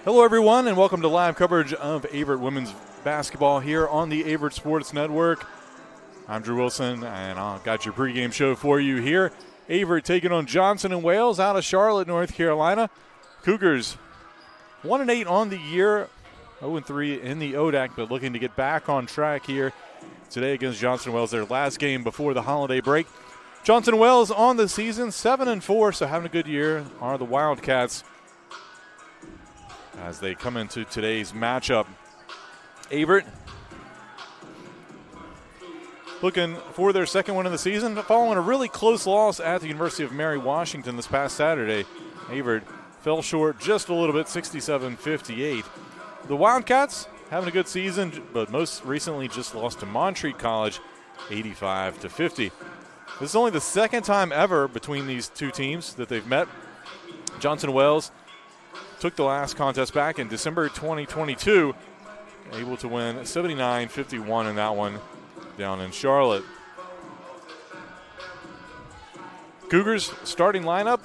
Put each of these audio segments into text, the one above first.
Hello, everyone, and welcome to live coverage of Averett women's basketball here on the Averett Sports Network. I'm Drew Wilson, and I've got your pregame show for you here. Averett taking on Johnson & Wales out of Charlotte, North Carolina. Cougars 1-8 on the year, 0-3 in the ODAC, but looking to get back on track here today against Johnson & Wales, their last game before the holiday break. Johnson & Wales on the season, 7-4, so having a good year are the Wildcats as they come into today's matchup. Averett looking for their second win of the season, following a really close loss at the University of Mary Washington this past Saturday. Averett fell short just a little bit, 67-58. The Wildcats having a good season, but most recently just lost to Montreat College, 85-50. This is only the second time ever between these two teams that they've met. Johnson & Wales took the last contest back in December 2022, able to win 79-51 in that one down in Charlotte. Cougars starting lineup,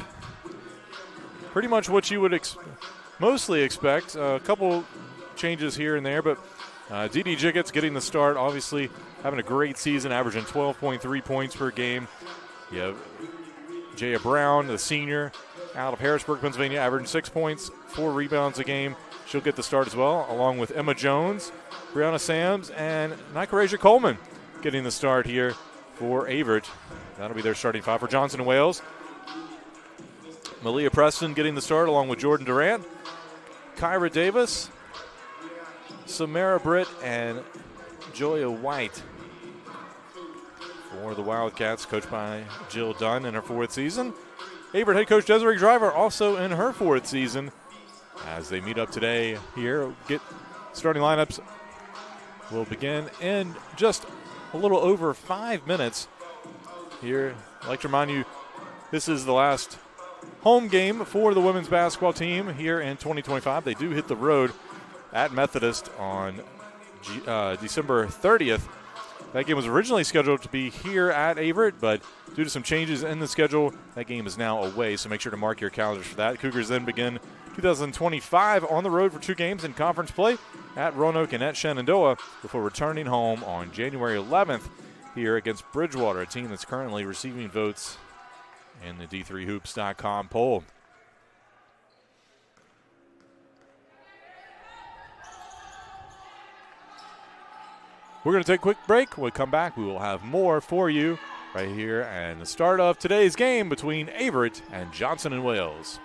pretty much what you would mostly expect. A couple changes here and there, but D.D. Jiggets getting the start, obviously having a great season, averaging 12.3 points per game. You have Jaya Brown, the senior, out of Harrisburg, Pennsylvania, averaging 6 points, 4 rebounds a game. She'll get the start as well, along with Emma Jones, Brianna Sams, and Nikarasia Coleman getting the start here for Averett. That'll be their starting five for Johnson & Wales. Malia Preston getting the start along with Jordan Durant, Kyra Davis, Samara Britt, and Joya White for the Wildcats, coached by Jill Dunn in her fourth season. Averett head coach Desiree Driver also in her fourth season as they meet up today here. Starting lineups will begin in just a little over 5 minutes here. I'd like to remind you, this is the last home game for the women's basketball team here in 2025. They do hit the road at Methodist on December 30th. That game was originally scheduled to be here at Averett, but due to some changes in the schedule, that game is now away, so make sure to mark your calendars for that. Cougars then begin 2025 on the road for 2 games in conference play at Roanoke and at Shenandoah before returning home on January 11th here against Bridgewater, a team that's currently receiving votes in the D3Hoops.com poll. We're going to take a quick break. When we come back, we will have more for you right here and the start of today's game between Averett and Johnson & Wales.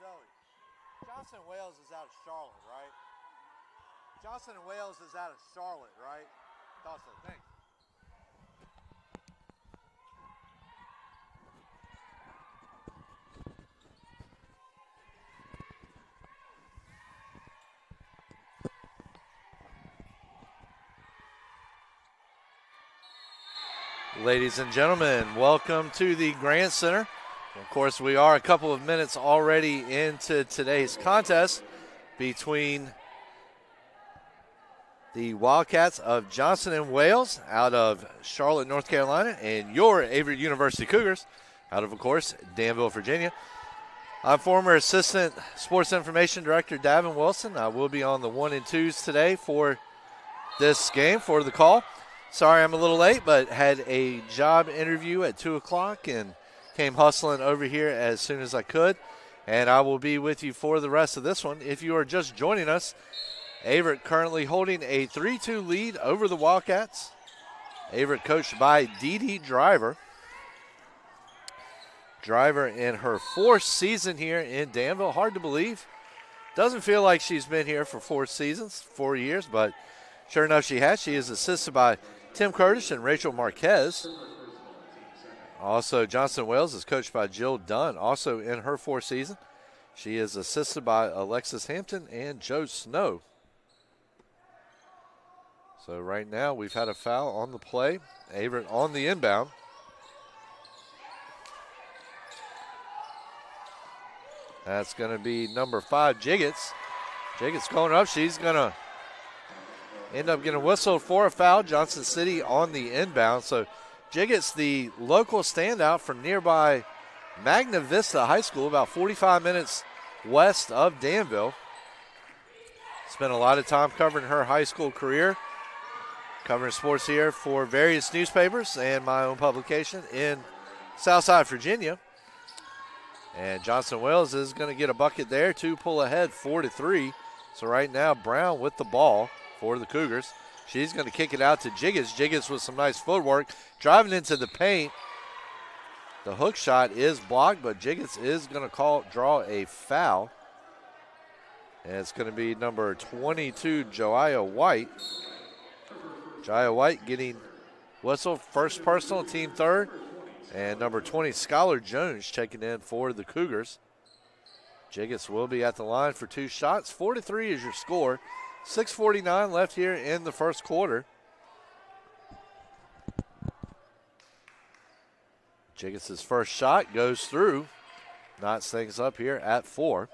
Zoe, Johnson & Wales is out of Charlotte, right? Johnson & Wales is out of Charlotte, right? Thought so. Thanks. Ladies and gentlemen, welcome to the Grant Center. Of course, we are a couple of minutes already into today's contest between the Wildcats of Johnson & Wales out of Charlotte, North Carolina, and your Avery University Cougars out of course, Danville, Virginia. I'm former Assistant Sports Information Director Davin Wilson. I will be on the 1 and 2s today for this game, for the call. Sorry I'm a little late, but had a job interview at 2 o'clock and came hustling over here as soon as I could. And I will be with you for the rest of this one. If you are just joining us, Averett currently holding a 3-2 lead over the Wildcats. Averett coached by Dee Dee Driver. Driver in her 4th season here in Danville. Hard to believe. Doesn't feel like she's been here for 4 years, but sure enough she has. She is assisted by Tim Curtis and Rachel Marquez. Also, Johnson Wales is coached by Jill Dunn, also in her 4th season. She is assisted by Alexis Hampton and Joe Snow. So right now we've had a foul on the play. Averett on the inbound. That's going to be number 5, Jiggets. Jiggets going up. She's going to end up getting whistled for a foul. Johnson City on the inbound. So Jiggets, the local standout from nearby Magna Vista High School, about 45 minutes west of Danville. Spent a lot of time covering her high school career, covering sports here for various newspapers and my own publication in Southside, Virginia. And Johnson Wales is going to get a bucket there to pull ahead 4-3. So right now, Brown with the ball for the Cougars. She's going to kick it out to Jiggets. Jiggets with some nice footwork, driving into the paint. The hook shot is blocked, but Jiggets is going to draw a foul. And it's going to be number 22, Joia White. Joia White getting whistle, first personal, team 3rd. And number 20, Skylar Jones checking in for the Cougars. Jiggets will be at the line for 2 shots. 4-3 is your score. 6:49 left here in the first quarter. Jiggets' first shot goes through. Knots things up here at 4.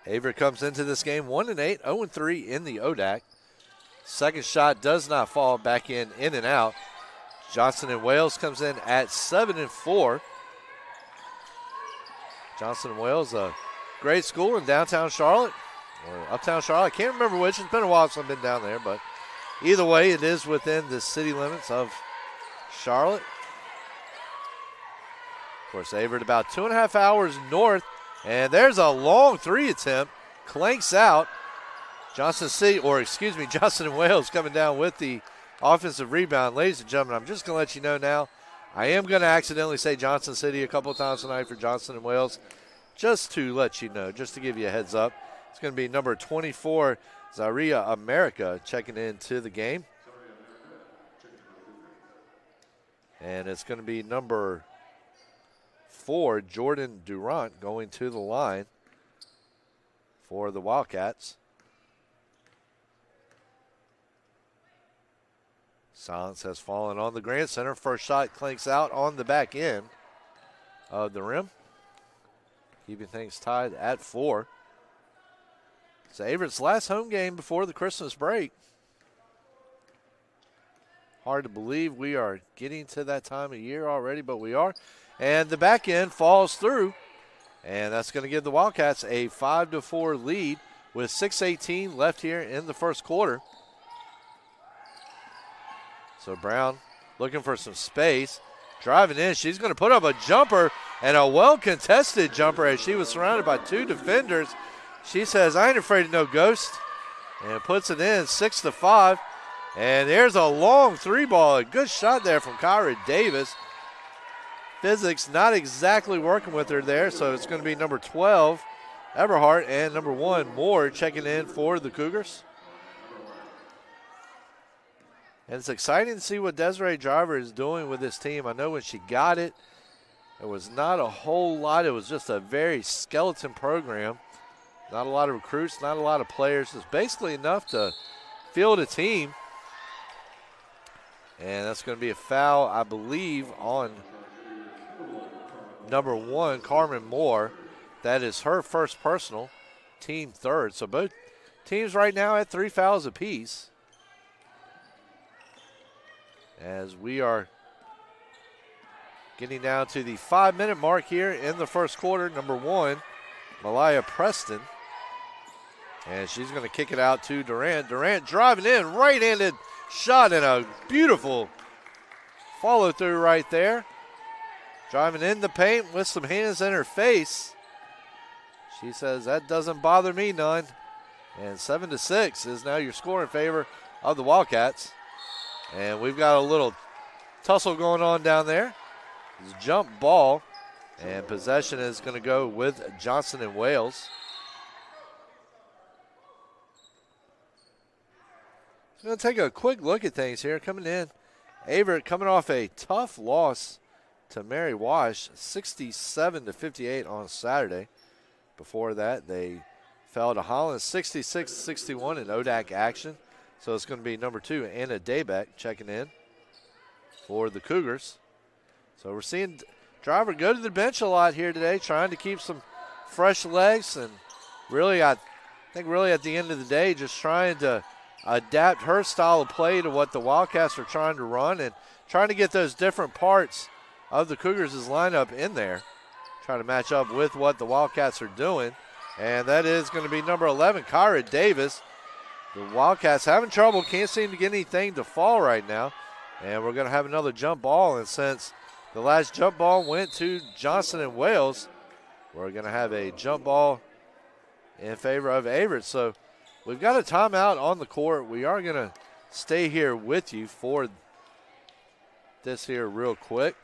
Averett comes into this game 1-8, 0-3 in the ODAC. Second shot does not fall, back in and out. Johnson and Wales comes in at 7-4. Johnson and Wales, a great school in downtown Charlotte, or uptown Charlotte. I can't remember which. It's been a while since I've been down there, but either way, it is within the city limits of Charlotte. Of course, Averett about 2.5 hours north, and there's a long 3 attempt. Clanks out. Johnson and Wales coming down with the offensive rebound. Ladies and gentlemen, I'm just going to let you know now, I am going to accidentally say Johnson City a couple of times tonight for Johnson and Wales, just to let you know, just to give you a heads up. It's going to be number 24, Zaria America, checking into the game. And it's going to be number 4, Jordan Durant, going to the line for the Wildcats. Silence has fallen on the Grant Center. First shot clanks out on the back end of the rim, keeping things tied at 4. It's Averett's last home game before the Christmas break. Hard to believe we are getting to that time of year already, but we are. And the back end falls through, and that's going to give the Wildcats a 5-4 lead with 6:18 left here in the first quarter. So Brown looking for some space, driving in. She's going to put up a jumper, and a well-contested jumper as she was surrounded by 2 defenders. She says, I ain't afraid of no ghost, and puts it in 6-5. And there's a long 3-ball. A good shot there from Kyra Davis. Physics not exactly working with her there, so it's going to be number 12, Eberhardt, and number 1, Moore, checking in for the Cougars. And it's exciting to see what Desiree Driver is doing with this team. I know when she got it, it was not a whole lot. It was just a very skeleton program. Not a lot of recruits, not a lot of players. It's basically enough to field a team. And that's going to be a foul, I believe, on number 1, Carmen Moore. That is her first personal, team 3rd. So both teams right now at 3 fouls apiece. As we are getting down to the 5-minute mark here in the first quarter. Number 1, Malaya Preston. And she's going to kick it out to Durant. Durant driving in, right-handed shot, and a beautiful follow-through right there. Driving in the paint with some hands in her face. She says, that doesn't bother me none. And 7-6 is now your score in favor of the Wildcats. And we've got a little tussle going on down there. It's a jump ball. And possession is going to go with Johnson and Wales. Going to take a quick look at things here. Coming in, Averett coming off a tough loss to Mary Wash, 67-58 on Saturday. Before that, they fell to Holland, 66-61 in ODAC action. So it's going to be number 2, Anna Daybeck, checking in for the Cougars. So we're seeing Driver go to the bench a lot here today, trying to keep some fresh legs. And really, I think really at the end of the day, just trying to adapt her style of play to what the Wildcats are trying to run and trying to get those different parts of the Cougars' lineup in there, trying to match up with what the Wildcats are doing. And that is going to be number 11, Kyra Davis. The Wildcats having trouble, can't seem to get anything to fall right now. And we're going to have another jump ball. And since the last jump ball went to Johnson and Wales, we're going to have a jump ball in favor of Averett. So we've got a timeout on the court. We are going to stay here with you for this here real quick.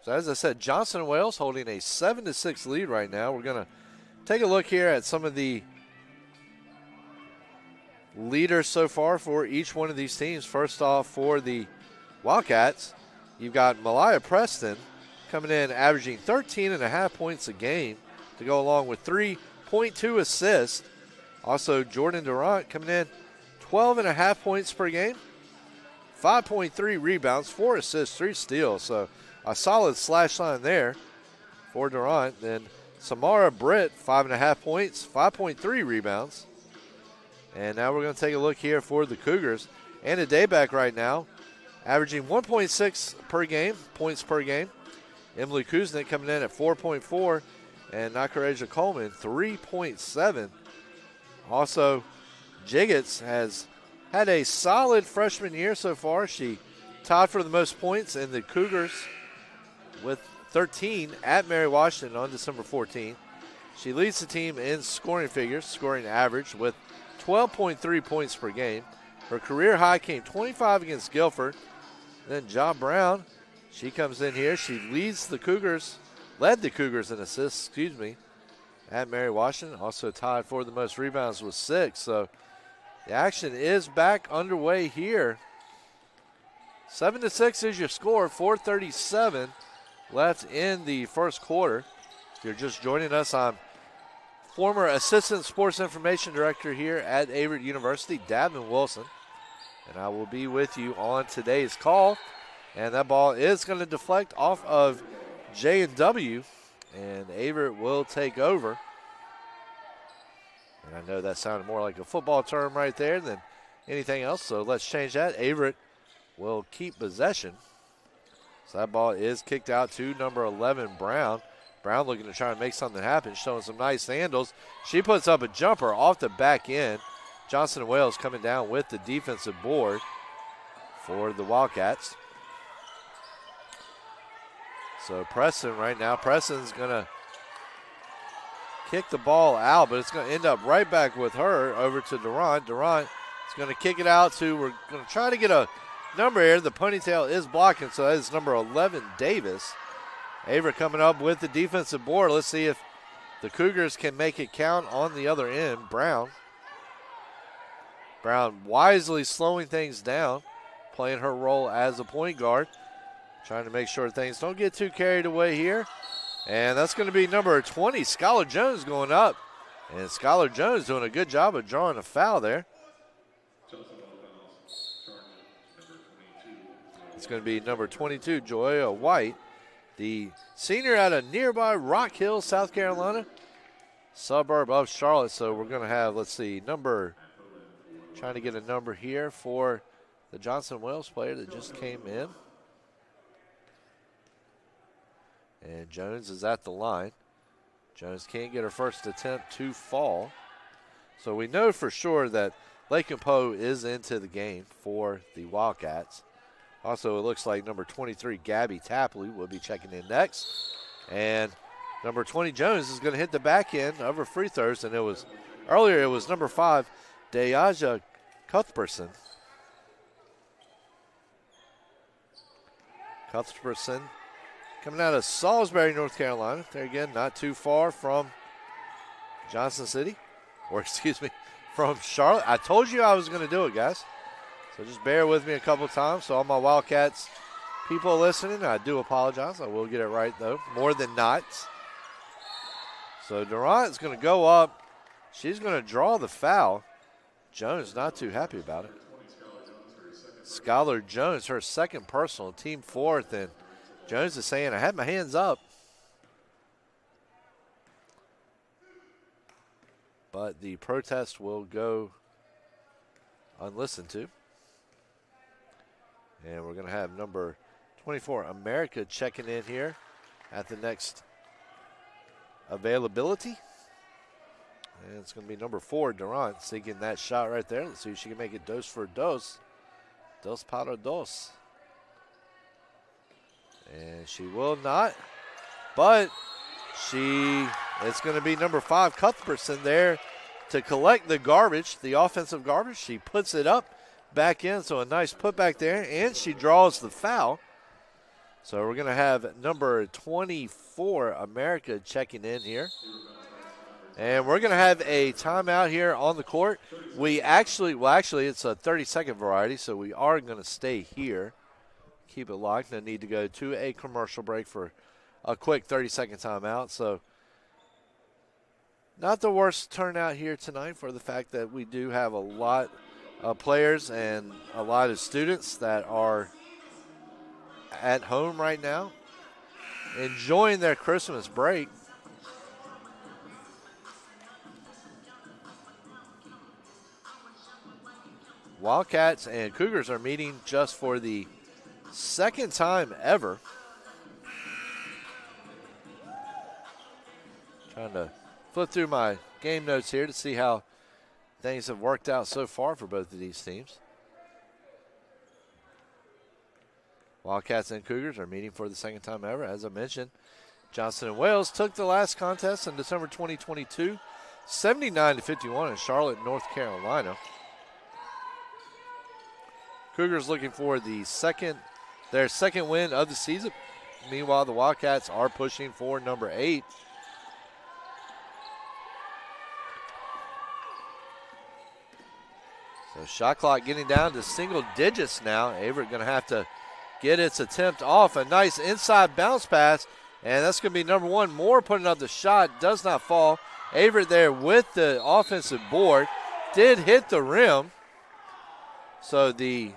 So as I said, Johnson and Wales holding a 7-6 lead right now. We're going to take a look here at some of the leaders so far for each one of these teams. First off, for the Wildcats, you've got Malaya Preston coming in averaging 13.5 points a game to go along with 3.2 assists. Also, Jordan Durant coming in 12.5 points per game, 5.3 rebounds, 4 assists, 3 steals. So a solid slash line there for Durant. Then Samara Britt, 5.5 points, 5.3 rebounds. And now we're going to take a look here for the Cougars. Anna Dayback right now, averaging 1.6 per game, points per game. Emily Kuznick coming in at 4.4, and Nakareja Coleman, 3.7. Also, Jiggets has had a solid freshman year so far. She tied for the most points in the Cougars with 13 at Mary Washington on December 14th. She leads the team in scoring figures, scoring average with 12.3 points per game. Her career high came 25 against Guilford. Then Ja Brown, she comes in here. She leads the Cougars, led the Cougars in assists, at Mary Washington. Also tied for the most rebounds with 6. So the action is back underway here. 7-6 is your score, 4:37 left in the first quarter. If you're just joining us, I'm former Assistant Sports Information Director here at Averett University, Davin Wilson. And I will be with you on today's call. And that ball is going to deflect off of J&W, and Averett will take over. And I know that sounded more like a football term right there than anything else, so let's change that. Averett will keep possession. So that ball is kicked out to number 11, Brown. Brown looking to try and make something happen, showing some nice handles. She puts up a jumper off the back end. Johnson and Wales coming down with the defensive board for the Wildcats. So Preston right now, Preston's going to kick the ball out, but it's going to end up right back with her over to Durant. Durant is going to kick it out to, we're going to try to get a number here. The ponytail is blocking, so that is number 11, Davis. Averett coming up with the defensive board. Let's see if the Cougars can make it count on the other end. Brown wisely slowing things down, playing her role as a point guard, trying to make sure things don't get too carried away here. And that's going to be number 20, Skylar Jones, going up. And Skylar Jones doing a good job of drawing a foul there. It's going to be number 22, Joya White, the senior out of nearby Rock Hill, South Carolina, suburb of Charlotte. So we're going to have, let's see, trying to get a number here for the Johnson Wales player that just came in. And Jones is at the line. Jones can't get her first attempt to fall. So we know for sure that Lakin Poe is into the game for the Wildcats. Also, it looks like number 23, Gabby Tapley, will be checking in next. And Number 20, Jones, is going to hit the back end of her free throws, and earlier it was number 5, Deaja Cuthbertson. Cuthbertson coming out of Salisbury, North Carolina. There again, not too far from Johnson City, or excuse me, from Charlotte. I told you I was going to do it, guys. So just bear with me a couple times. So all my Wildcats people listening, I do apologize. I will get it right, though, more than not. So Durant's going to go up. She's going to draw the foul. Jones not too happy about it. Skylar Jones, her second personal, team fourth, and Jones is saying, I had my hands up. But the protest will go unlistened to. And we're going to have number 24, America, checking in here at the next availability. And it's going to be number 4, Durant, seeking that shot right there. Let's see if she can make it dos for dos. Dos para dos. And she will not. But it's going to be number 5, Cuthbertson, there to collect the garbage, the offensive garbage. She puts it up, back in, so a nice putback there, and she draws the foul. So we're going to have number 24, America, checking in here. And we're going to have a timeout here on the court. Actually, it's a 30-second variety, so we are going to stay here. Keep it locked. No need to go to a commercial break for a quick 30-second timeout. So not the worst turnout here tonight for the fact that we do have a lot of players and a lot of students that are at home right now enjoying their Christmas break. Wildcats and Cougars are meeting just for the second time ever. Trying to flip through my game notes here to see how things have worked out so far for both of these teams. Wildcats and Cougars are meeting for the second time ever. As I mentioned, Johnson & Wales took the last contest in December 2022, 79-51 in Charlotte, North Carolina. Cougars looking for their second win of the season. Meanwhile, the Wildcats are pushing for number 8. So shot clock getting down to single digits now. Averett going to have to get its attempt off. A nice inside bounce pass, and that's going to be number 1. Moore putting up the shot, does not fall. Averett there with the offensive board, did hit the rim. So the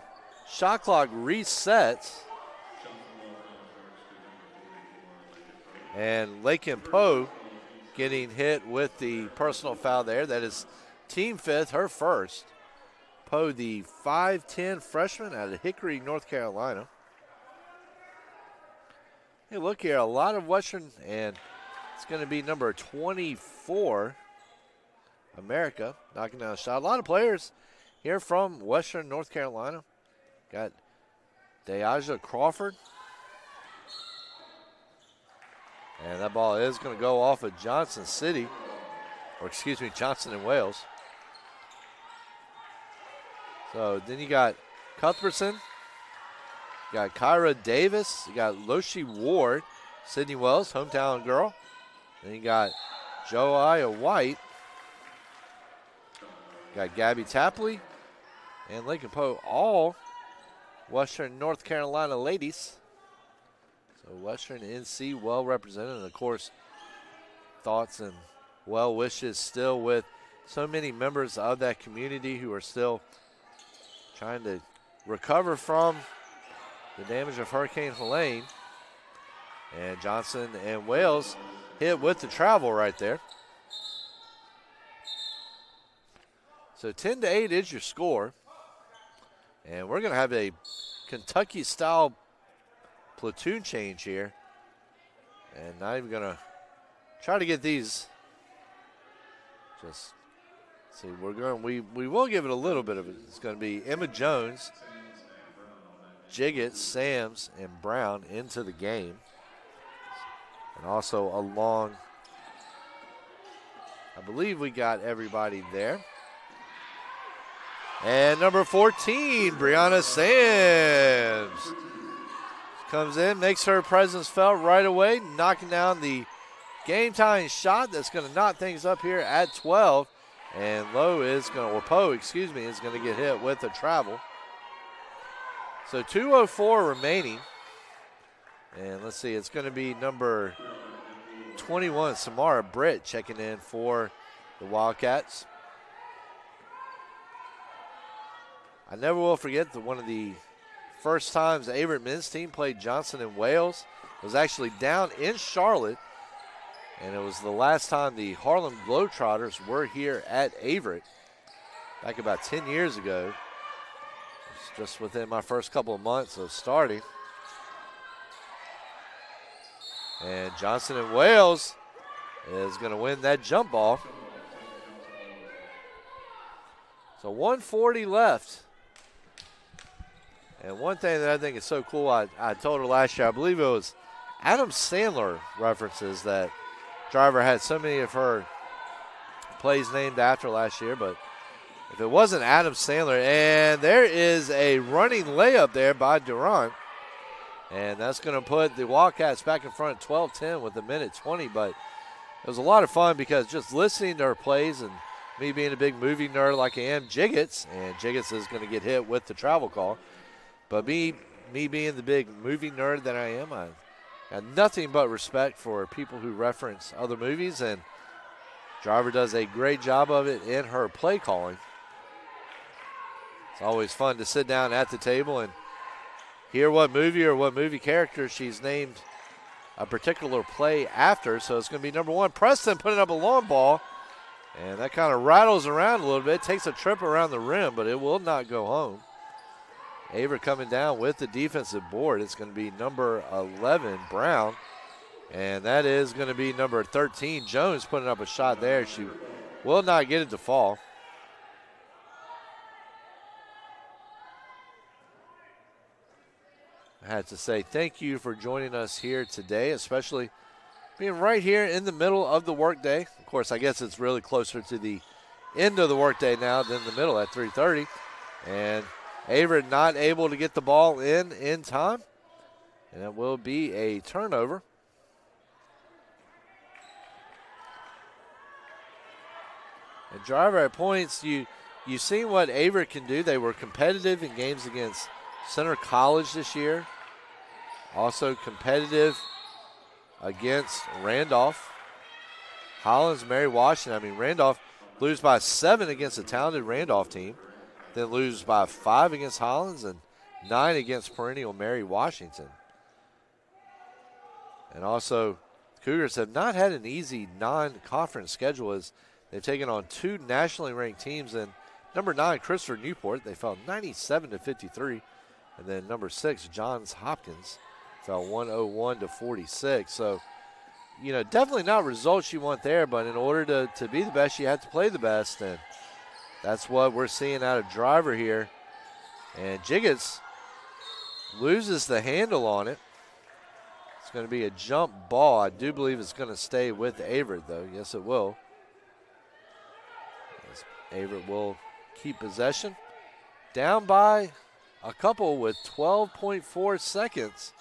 shot clock resets. And Lakin Poe getting hit with the personal foul there. That is team 5th, her first. Poe, the 5'10 freshman out of Hickory, North Carolina. Hey, look here, a lot of Western, and it's going to be number 24, America, knocking down a shot. A lot of players here from Western North Carolina. Got Deaja Crawford. And that ball is going to go off of Johnson City, or excuse me, Johnson & Wales. So then you got Cuthbertson, you got Kyra Davis, you got Loshi Ward, Sydney Wells, hometown girl. Then you got Joiah White, you got Gabby Tapley, and Lakin Poe, all Western North Carolina ladies. So Western NC well represented, and of course, thoughts and well wishes still with so many members of that community who are still trying to recover from the damage of Hurricane Helene. And Johnson and Wales hit with the travel right there. So 10-8 is your score. And we're going to have a Kentucky-style platoon change here. And not even going to try to get these. Just see, we will give it a little bit of it. It's going to be Emma Jones, Jiggett, Sams, and Brown into the game. And also along, I believe we got everybody there. And number 14, Brianna Sands, comes in, makes her presence felt right away, knocking down the game-tying shot that's going to knock things up here at 12. And Poe is going to get hit with a travel. So 2:04 remaining. And let's see, it's going to be number 21, Samara Britt, checking in for the Wildcats. I never will forget that one of the first times the Averett men's team played Johnson and Wales. It was actually down in Charlotte, and it was the last time the Harlem Globetrotters were here at Averett back about 10 years ago. It was just within my first couple of months of starting. And Johnson and Wales is going to win that jump ball. So 1:40 left. And one thing that I think is so cool, I told her last year, I believe it was Adam Sandler references that Driver had so many of her plays named after last year, but if it wasn't Adam Sandler, and there is a running layup there by Durant, and that's going to put the Wildcats back in front at 12-10 with a minute 20, but it was a lot of fun because just listening to her plays and me being a big movie nerd like I am, Jiggets, and Jiggets is going to get hit with the travel call. But me being the big movie nerd that I am, I have nothing but respect for people who reference other movies, and Driver does a great job of it in her play calling. It's always fun to sit down at the table and hear what movie or what movie character she's named a particular play after. So it's going to be number 1, Preston, putting up a long ball, and that kind of rattles around a little bit, takes a trip around the rim, but it will not go home. Averett coming down with the defensive board. It's going to be number 11, Brown. And that is going to be number 13, Jones, putting up a shot there. She will not get it to fall. I had to say thank you for joining us here today, especially being right here in the middle of the workday. Of course, I guess it's really closer to the end of the workday now than the middle at 3:30. And Averett not able to get the ball in time, and it will be a turnover. And Driver at points, you've seen what Averett can do. They were competitive in games against Center College this year. Also competitive against Randolph, Hollins, Mary Washington. I mean, Randolph lose by 7 against a talented Randolph team. Then lose by 5 against Hollins and 9 against perennial Mary Washington. And also, Cougars have not had an easy non-conference schedule as they've taken on 2 nationally ranked teams. And number 9, Christopher Newport, they fell 97-53. And then number 6, Johns Hopkins, fell 101-46. So, definitely not results you want there, but in order to be the best, you have to play the best. And that's what we're seeing out of Driver here. And Jiggets loses the handle on it. It's going to be a jump ball. I do believe it's going to stay with Averett, though. Yes, it will. As Averett will keep possession. Down by a couple with 12.4 seconds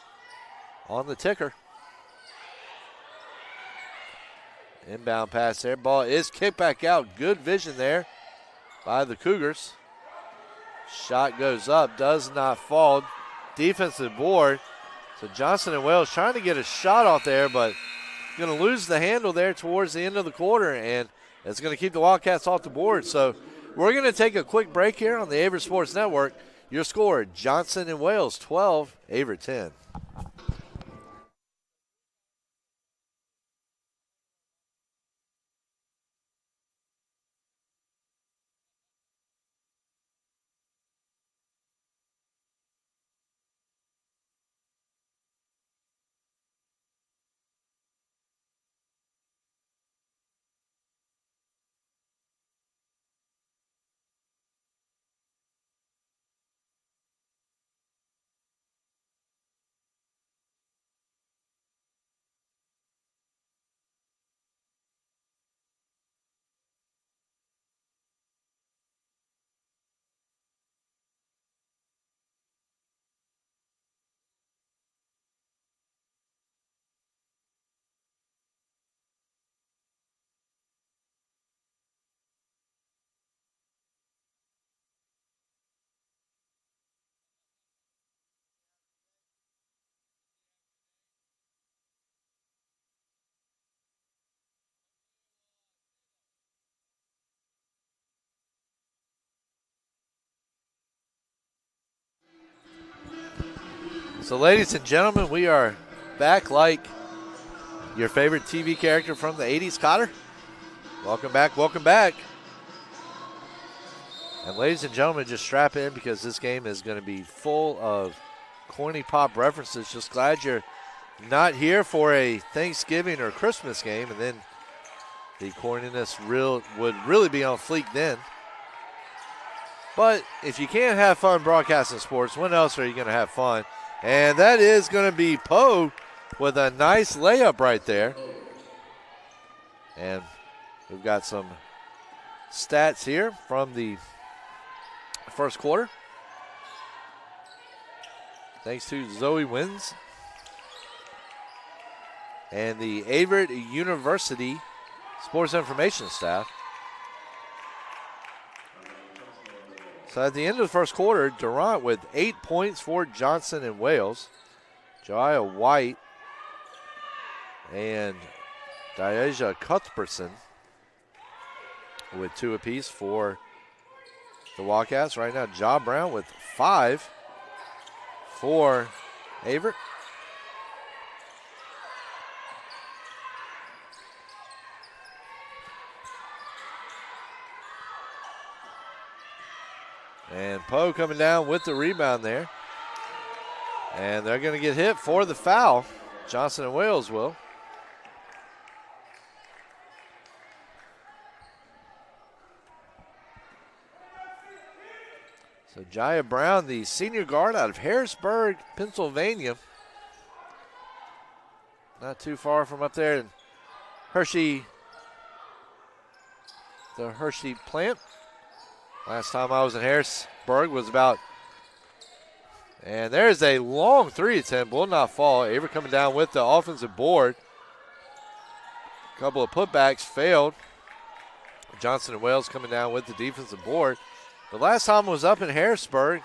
on the ticker. Inbound pass there. Ball is kicked back out. Good vision there by the Cougars. Shot goes up, does not fall. Defensive board. So Johnson and Wales trying to get a shot off there, but going to lose the handle there towards the end of the quarter, and it's going to keep the Wildcats off the board. So we're going to take a quick break here on the Averett Sports Network. Your score, Johnson and Wales 12, Averett 10. So, ladies and gentlemen, we are back like your favorite TV character from the 80s, Cotter. Welcome back, welcome back. And ladies and gentlemen, just strap in because this game is going to be full of corny pop references. Just glad you're not here for a Thanksgiving or Christmas game, and then the corniness would really be on fleek then. But if you can't have fun broadcasting sports, when else are you going to have fun? And that is going to be Poe with a nice layup right there. And we've got some stats here from the first quarter. Thanks to Zoe Wins and the Averett University Sports Information staff. So at the end of the first quarter, Durant with 8 points for Johnson and Wales. Jaiya White and Diasia Cuthbertson with 2 apiece for the Wildcats. Right now, Ja Brown with 5 for Averett. And Poe coming down with the rebound there. And they're going to get hit for the foul. Johnson and Wales will. So Jaiya Brown, the senior guard out of Harrisburg, Pennsylvania. Not too far from up there in Hershey, the Hershey plant. Last time I was in Harrisburg was about, and there's a long 3 attempt, will not fall. Averett coming down with the offensive board. A couple of putbacks failed. Johnson and Wales coming down with the defensive board. The last time was up in Harrisburg.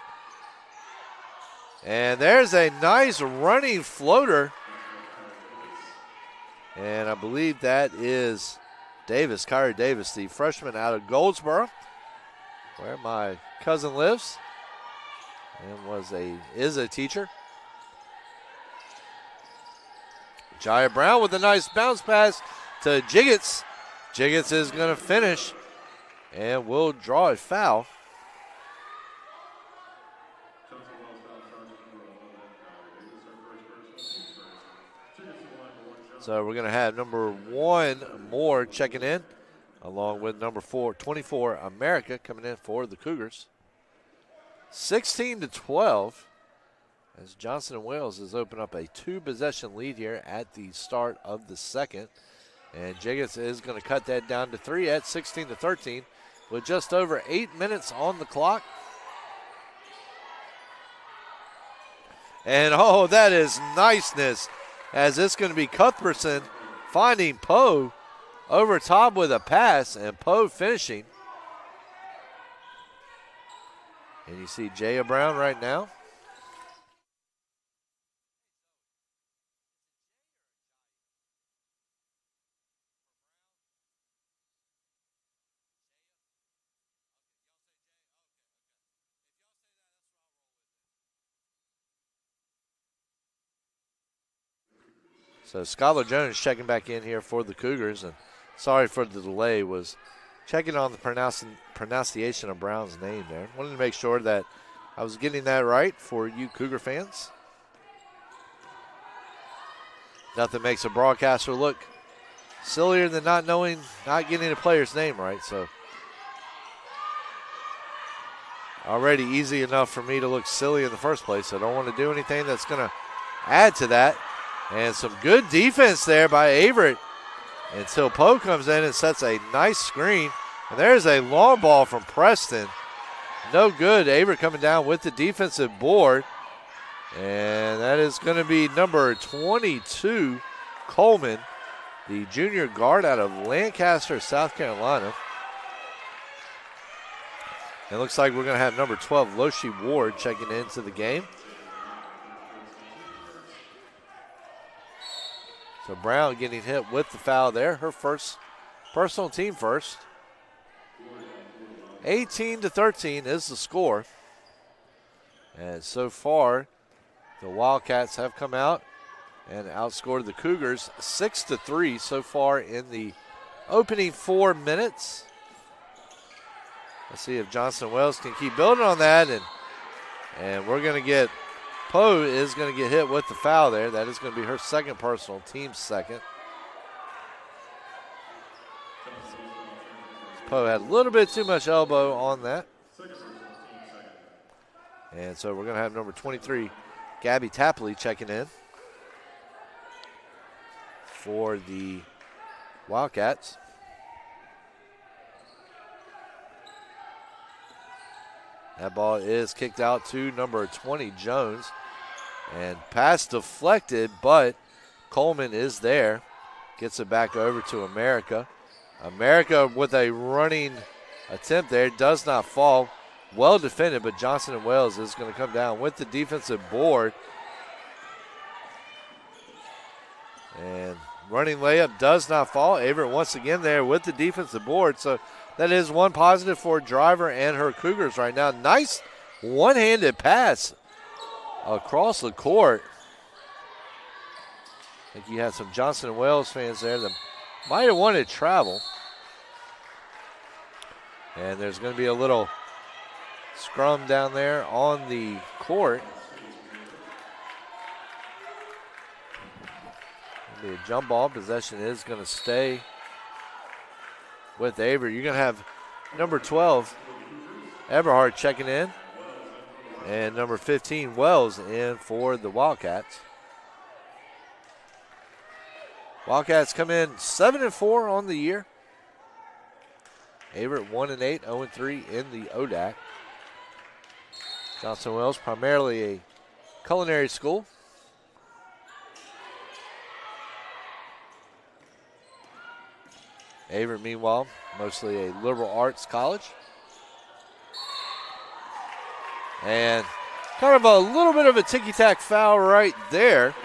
And there's a nice running floater. And I believe that is Davis, Kyrie Davis, the freshman out of Goldsboro, where my cousin lives and is a teacher. Jaiya Brown with a nice bounce pass to Jiggets. Jiggets is going to finish and will draw a foul. So we're going to have number 1 Moore checking in, along with number 24 America coming in for the Cougars. 16-12 as Johnson and Wales has opened up a 2-possession lead here at the start of the second. And Jiggets is going to cut that down to 3 at 16-13 with just over 8 minutes on the clock. And oh, that is niceness, as it's going to be Cuthbertson finding Poe over top with a pass, and Poe finishing. And you see Jaiya Brown right now. So Skylar Jones checking back in here for the Cougars, and sorry for the delay, was checking on the pronunciation of Brown's name there. Wanted to make sure that I was getting that right for you Cougar fans. Nothing makes a broadcaster look sillier than not getting a player's name right. So already easy enough for me to look silly in the first place. So I don't want to do anything that's going to add to that. And some good defense there by Averett until Poe comes in and sets a nice screen. And there's a long ball from Preston. No good. Averett coming down with the defensive board. And that is going to be number 22, Coleman, the junior guard out of Lancaster, South Carolina. It looks like we're going to have number 12, Loshi Ward, checking into the game. So Brown getting hit with the foul there. Her first personal team first. 18-13 is the score. And so far, The Wildcats have come out and outscored the Cougars 6-3 so far in the opening 4 minutes. Let's see if Johnson Wells can keep building on that, and we're going to get Poe is going to get hit with the foul there. That is going to be her second personal, team's second. Poe had a little bit too much elbow on that. And so we're going to have number 23, Gabby Tapley, checking in for the Wildcats. That ball is kicked out to number 20, Jones. And pass deflected, but Coleman is there. Gets it back over to America. America with a running attempt there. Does not fall. Well defended, but Johnson & Wales is going to come down with the defensive board. And running layup does not fall. Averett once again there with the defensive board. So that is one positive for Driver and her Cougars right now. Nice one-handed pass across the court. I think you had some Johnson & Wales fans there that might have wanted to travel. And there's going to be a little scrum down there on the court. The jump ball possession is going to stay with Averett. You're going to have number 12, Eberhard, checking in. And number 15, Wells, in for the Wildcats. Wildcats come in 7-4 on the year. Averett 1-8, 0-3 in the ODAC. Johnson Wells, primarily a culinary school. Averett, meanwhile, mostly a liberal arts college. And kind of a little bit of a ticky-tack foul right there.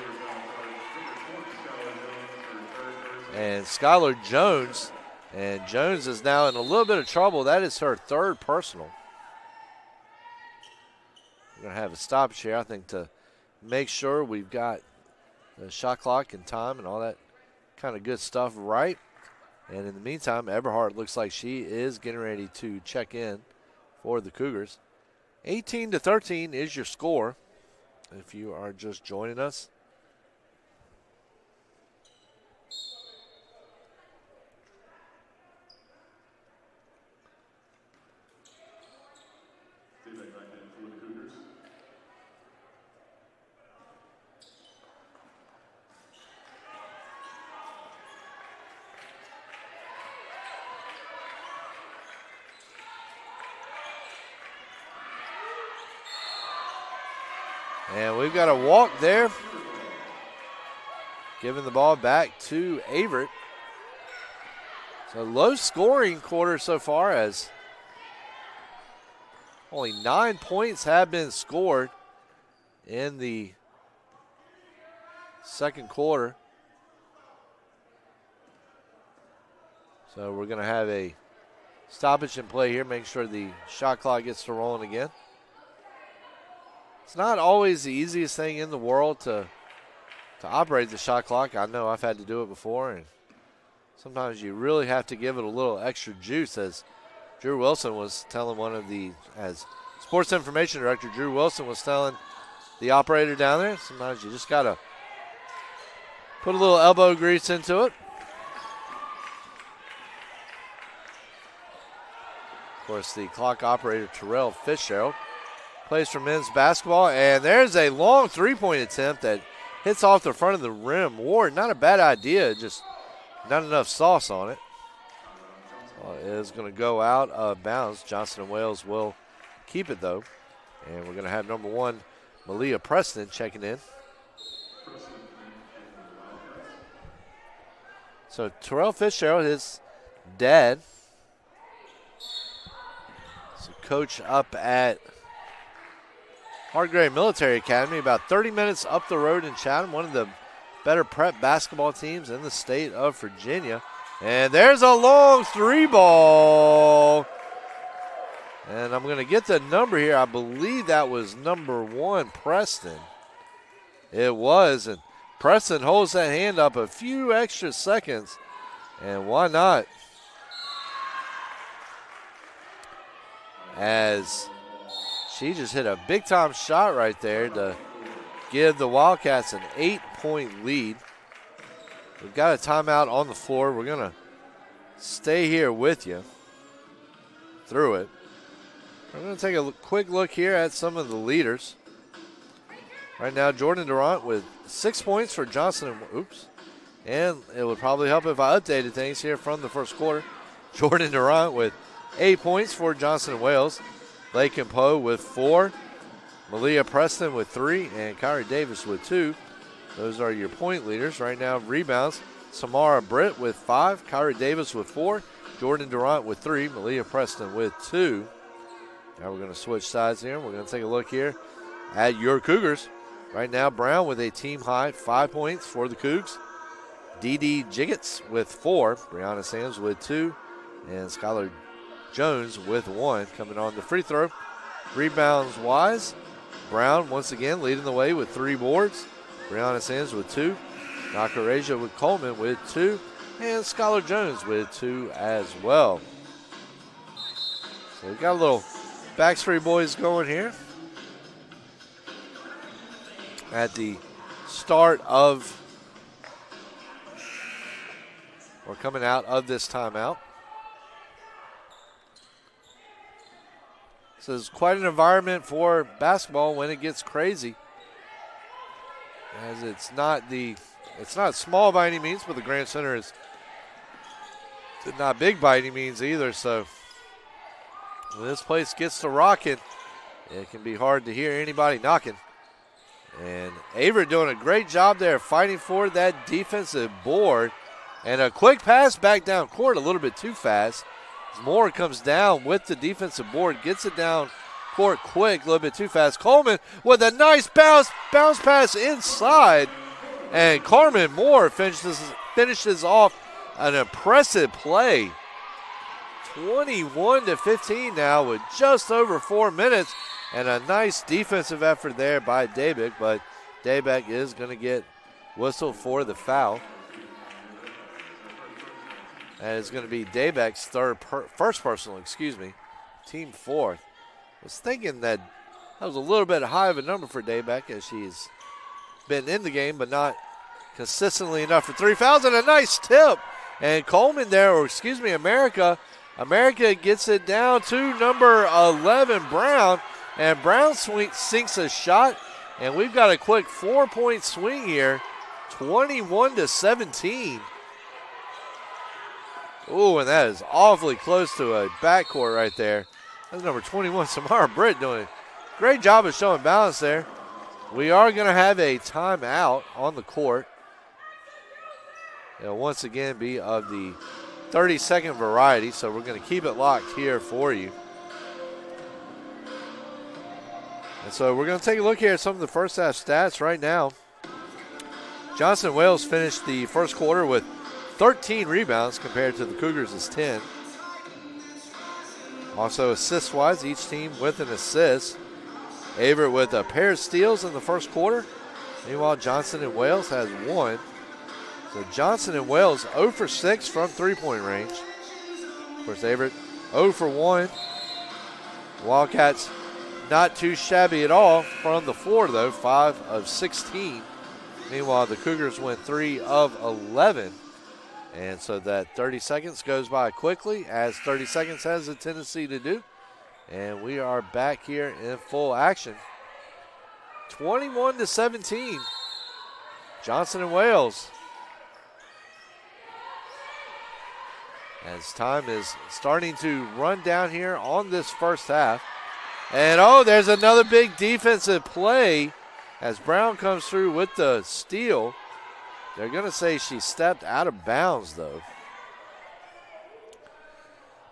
And Skylar Jones. And Jones is now in a little bit of trouble. That is her third personal. We're going to have a stoppage here, I think, to make sure we've got the shot clock and time and all that kind of good stuff right. And in the meantime, Eberhard looks like she is getting ready to check in for the Cougars. 18-13 is your score if you are just joining us. And we've got a walk there. Giving the ball back to Averett. So low scoring quarter so far, as only 9 points have been scored in the second quarter. So we're going to have a stoppage in play here, make sure the shot clock gets to rolling again. It's not always the easiest thing in the world to operate the shot clock. I know I've had to do it before, and sometimes you really have to give it a little extra juice, as Drew Wilson was telling as sports information director, Drew Wilson was telling the operator down there, sometimes you just got to put a little elbow grease into it. Of course, the clock operator, Terrell Fitzgerald, plays for men's basketball, and there's a long three-point attempt that hits off the front of the rim. Ward, not a bad idea, just not enough sauce on it. It is going to go out of bounds. Johnson & Wales will keep it, though. And we're going to have number 1, Malia Preston, checking in. So Terrell Fitzgerald, his dad, is a coach up at Hargrave Military Academy, about 30 minutes up the road in Chatham, one of the better prep basketball teams in the state of Virginia. And there's a long three ball. And I'm going to get the number here. I believe that was number 1, Preston. It was, and Preston holds that hand up a few extra seconds, and why not? As she just hit a big-time shot right there to give the Wildcats an 8-point lead. We've got a timeout on the floor. We're going to stay here with you through it. We're going to take a quick look here at some of the leaders. Right now, Jordan Durant with 6 points for Johnson. And it would probably help if I updated things here from the first quarter. Jordan Durant with 8 points for Johnson & Wales. Lakin Poe with 4. Malia Preston with 3. And Kyrie Davis with 2. Those are your point leaders. Right now, rebounds. Samara Britt with 5. Kyrie Davis with 4. Jordan Durant with 3. Malia Preston with 2. Now we're going to switch sides here. We're going to take a look here at your Cougars. Right now, Brown with a team-high 5 points for the Cougs. Dee Jiggets with 4. Brianna Sands with 2. And Skylar Jones with 1 coming on the free throw. Rebounds-wise, Brown once again leading the way with 3 boards. Brianna Sands with 2. Nakaraja with Coleman with 2. And Skylar Jones with 2 as well. So we've got a little Backstreet Boys going here at the start of, or coming out of this timeout. So it's quite an environment for basketball when it gets crazy. As it's not small by any means, but the Grand Center is not big by any means either. So when this place gets to rocking, it can be hard to hear anybody knocking. And Aver doing a great job there fighting for that defensive board. And a quick pass back down court a little bit too fast. Moore comes down with the defensive board, gets it down court quick, a little bit too fast. Coleman with a nice bounce pass inside. And Carmen Moore finishes off an impressive play. 21-15 now with just over 4 minutes. And a nice defensive effort there by Dabeck, but Dabeck is going to get whistled for the foul. And it's going to be Dabeck's first personal, team fourth. I was thinking that was a little bit high of a number for Dabeck as she's been in the game, but not consistently enough for 3 fouls. And a nice tip. And Coleman there, America gets it down to number 11, Brown. And Brown sinks a shot. And we've got a quick 4-point swing here, 21-17. Ooh, and that is awfully close to a backcourt right there. That's number 21, Samara Britt, doing a great job of showing balance there. We are going to have a timeout on the court. It'll once again be of the 30-second variety, so we're going to keep it locked here for you. And so we're going to take a look here at some of the first half stats right now. Johnson Wales finished the first quarter with 13 rebounds compared to the Cougars' 10. Also assist-wise, each team with an assist. Averett with a pair of steals in the first quarter. Meanwhile, Johnson & Wales has 1. So Johnson & Wales 0 for 6 from three-point range. Of course, Averett 0 for 1. Wildcats not too shabby at all from the floor, though, 5 of 16. Meanwhile, the Cougars went 3 of 11. And so that 30 seconds goes by quickly, as 30 seconds has a tendency to do. And we are back here in full action. 21-17. Johnson & Wales. As time is starting to run down here on this first half. And, there's another big defensive play as Brown comes through with the steal. They're going to say she stepped out of bounds, though.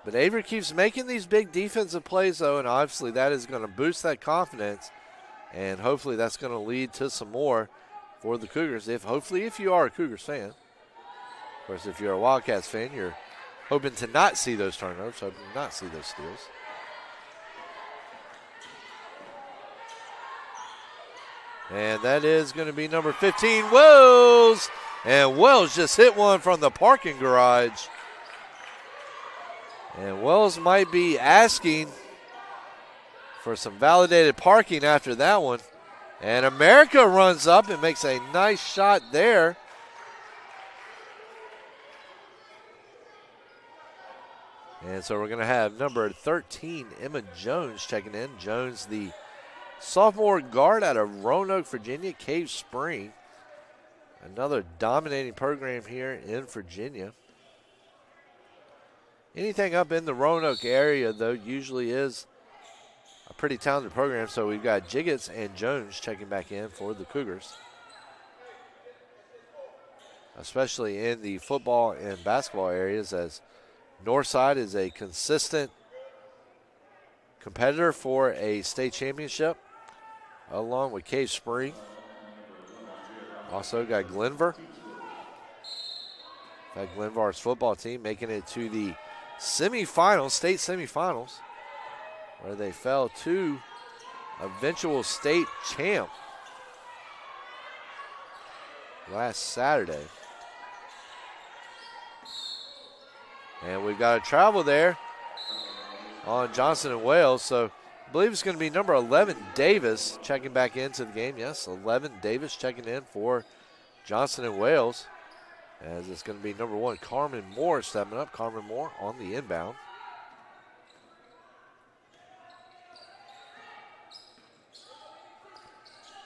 But Aver keeps making these big defensive plays, though, and obviously that is going to boost that confidence. And hopefully that's going to lead to some more for the Cougars. Hopefully if you are a Cougars fan. Of course, if you're a Wildcats fan, you're hoping to not see those turnovers, hoping to not see those steals. And that is going to be number 15, Wells. And Wells just hit one from the parking garage. And Wells might be asking for some validated parking after that one. And America runs up and makes a nice shot there. And so we're going to have number 13, Emma Jones, checking in. Jones, the sophomore guard out of Roanoke, Virginia, Cave Spring. Another dominating program here in Virginia. Anything up in the Roanoke area, though, usually is a pretty talented program. So we've got Jiggets and Jones checking back in for the Cougars, especially in the football and basketball areas, as Northside is a consistent competitor for a state championship, along with Cave Spring. Also got Glenvar. Got Glenvar's football team making it to the semifinals, state semifinals, where they fell to eventual state champ last Saturday. And we've got a travel there on Johnson and Wales. So I believe it's going to be number 11, Davis, checking back into the game. Yes, 11, Davis checking in for Johnson and Wales, as it's going to be number 1, Carmen Moore stepping up. Carmen Moore on the inbound.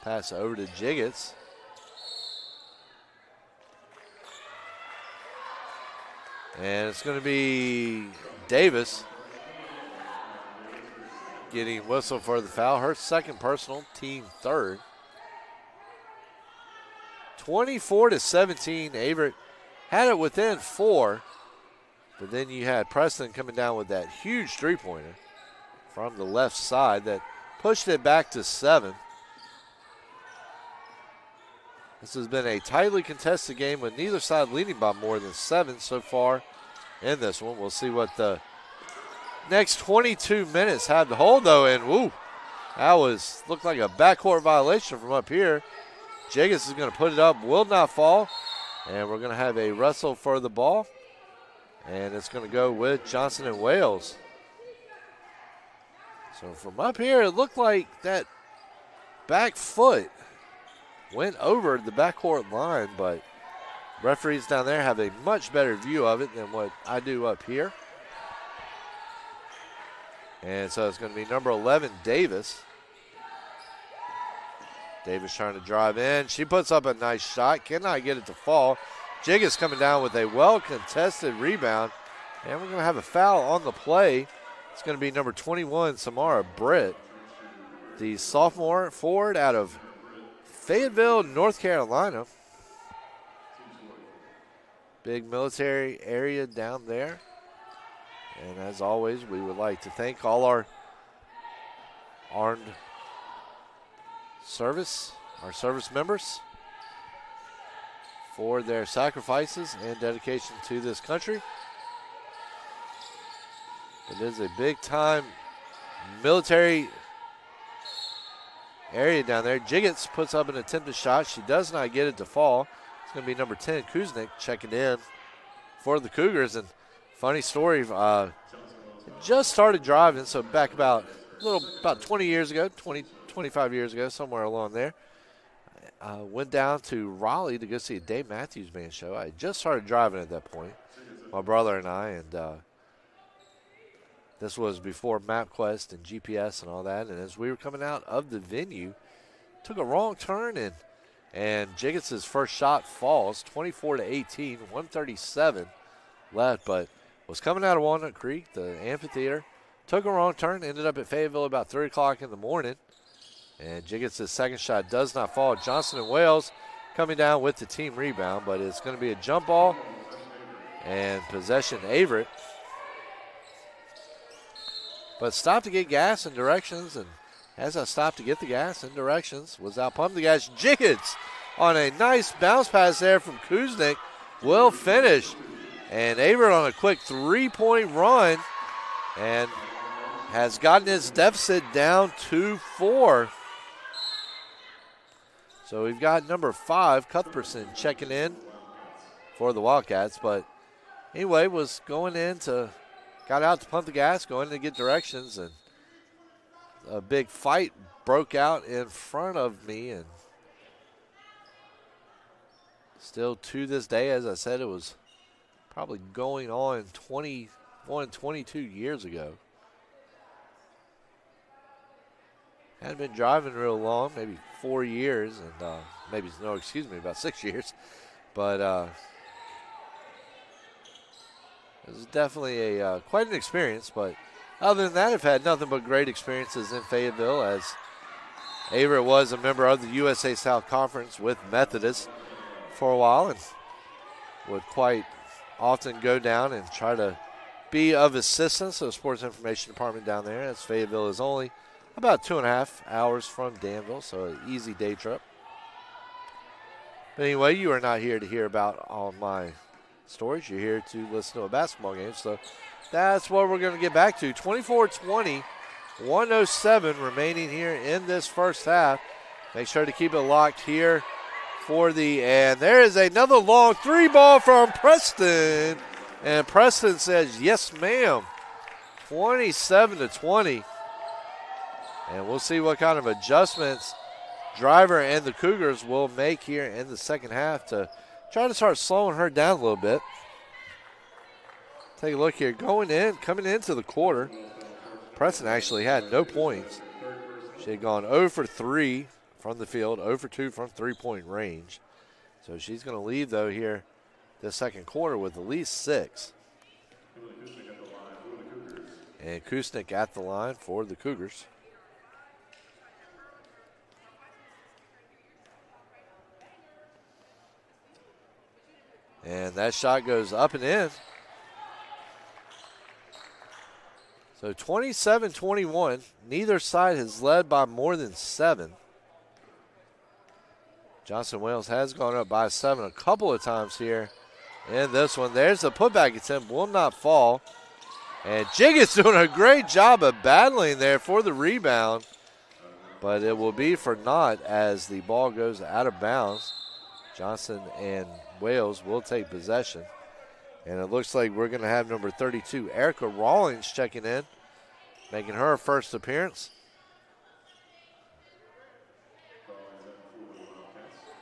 Pass over to Jiggets. And it's going to be Davis getting whistle for the foul. Her second personal, team third. 24-17. Averett had it within 4, but then you had Preston coming down with that huge three-pointer from the left side that pushed it back to 7. This has been a tightly contested game with neither side leading by more than 7 so far in this one. We'll see what the next 22 minutes have to hold, though, and woo, that looked like a backcourt violation from up here. Jiggets is going to put it up, will not fall, and we're going to have a wrestle for the ball, and it's going to go with Johnson and Wales. So from up here, it looked like that back foot went over the backcourt line, but referees down there have a much better view of it than what I do up here. And so it's going to be number 11, Davis. Davis trying to drive in. She puts up a nice shot. Cannot get it to fall. Jiggets coming down with a well-contested rebound. And we're going to have a foul on the play. It's going to be number 21, Samara Britt, the sophomore forward out of Fayetteville, North Carolina. Big military area down there. And as always, we would like to thank all our armed service members for their sacrifices and dedication to this country. It is a big-time military area down there. Jiggets puts up an attempted shot. She does not get it to fall. It's going to be number 10, Kuznick, checking in for the Cougars. And funny story, just started driving, so back about 20 years ago, 25 years ago, somewhere along there. Went down to Raleigh to go see a Dave Matthews Band show. I just started driving at that point, my brother and I, and this was before MapQuest and GPS and all that. And as we were coming out of the venue, took a wrong turn, and Jiggets' first shot falls, 24-18, 1:37 left, but was coming out of Walnut Creek, the amphitheater, took a wrong turn, ended up at Fayetteville about 3 o'clock in the morning. And Jiggets' second shot does not fall. Johnson and Wales coming down with the team rebound, but it's going to be a jump ball and possession Averett. But stopped to get gas and directions, and as I stopped to get the gas and directions, was out pumping the gas. Jiggets on a nice bounce pass there from Kuznick will finish. And Averett on a quick three-point run and has gotten his deficit down to 4. So we've got number 5, Cuthbertson, checking in for the Wildcats. But anyway, got out to pump the gas, going to get directions, and a big fight broke out in front of me. And still to this day, as I said, it was probably going on 22 years ago. Hadn't been driving real long, maybe 4 years, and about 6 years. But it was definitely quite an experience. But other than that, I've had nothing but great experiences in Fayetteville, as Averett was a member of the USA South Conference with Methodist for a while, and would quite often go down and try to be of assistance to the sports information department down there, as Fayetteville is only about 2.5 hours from Danville, so an easy day trip. But anyway, you are not here to hear about all my stories. You're here to listen to a basketball game. So that's what we're going to get back to. 24-20, 107 remaining here in this first half. Make sure to keep it locked here and there is another long 3 ball from Preston. And Preston says, yes, ma'am. 27-20. And we'll see what kind of adjustments Driver and the Cougars will make here in the second half to try to start slowing her down a little bit. Take a look here. Coming into the quarter, Preston actually had no points. She had gone 0 for 3 from the field, 0 for 2 from three-point range. So she's going to leave, though, here the second quarter with at least 6. And Kusnik at the line for the Cougars. And that shot goes up and in. So 27-21. Neither side has led by more than 7. Johnson Wales has gone up by 7 a couple of times here in this one. There's the putback attempt, will not fall. And Jiggett's doing a great job of battling there for the rebound. But it will be for naught as the ball goes out of bounds. Johnson and Wales will take possession. And it looks like we're going to have number 32, Erica Rawlings, checking in, making her first appearance.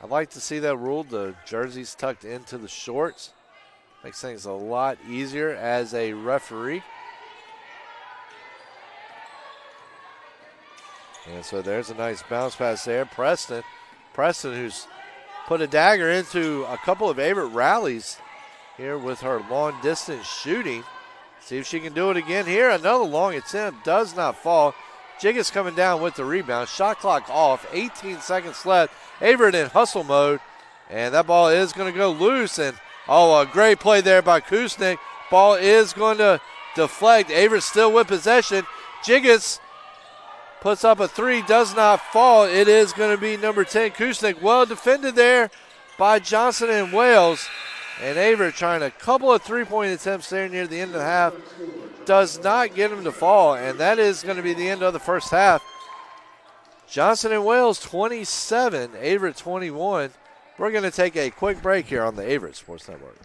I'd like to see that rule, the jerseys tucked into the shorts. Makes things a lot easier as a referee. And so there's a nice bounce pass there. Preston, who's put a dagger into a couple of Averett rallies here with her long distance shooting. See if she can do it again here. Another long attempt, does not fall. Jiggett's coming down with the rebound. Shot clock off, 18 seconds left. Averett in hustle mode, and that ball is going to go loose. And a great play there by Kusnik. Ball is going to deflect. Averett still with possession. Jiggett's puts up a 3, does not fall. It is going to be number 10, Kusnik. Well defended there by Johnson and Wales. And Averett trying a couple of three-point attempts there near the end of the half. Does not get him to fall. And that is going to be the end of the first half. Johnson and Wales 27, Averett 21. We're going to take a quick break here on the Averett Sports Network.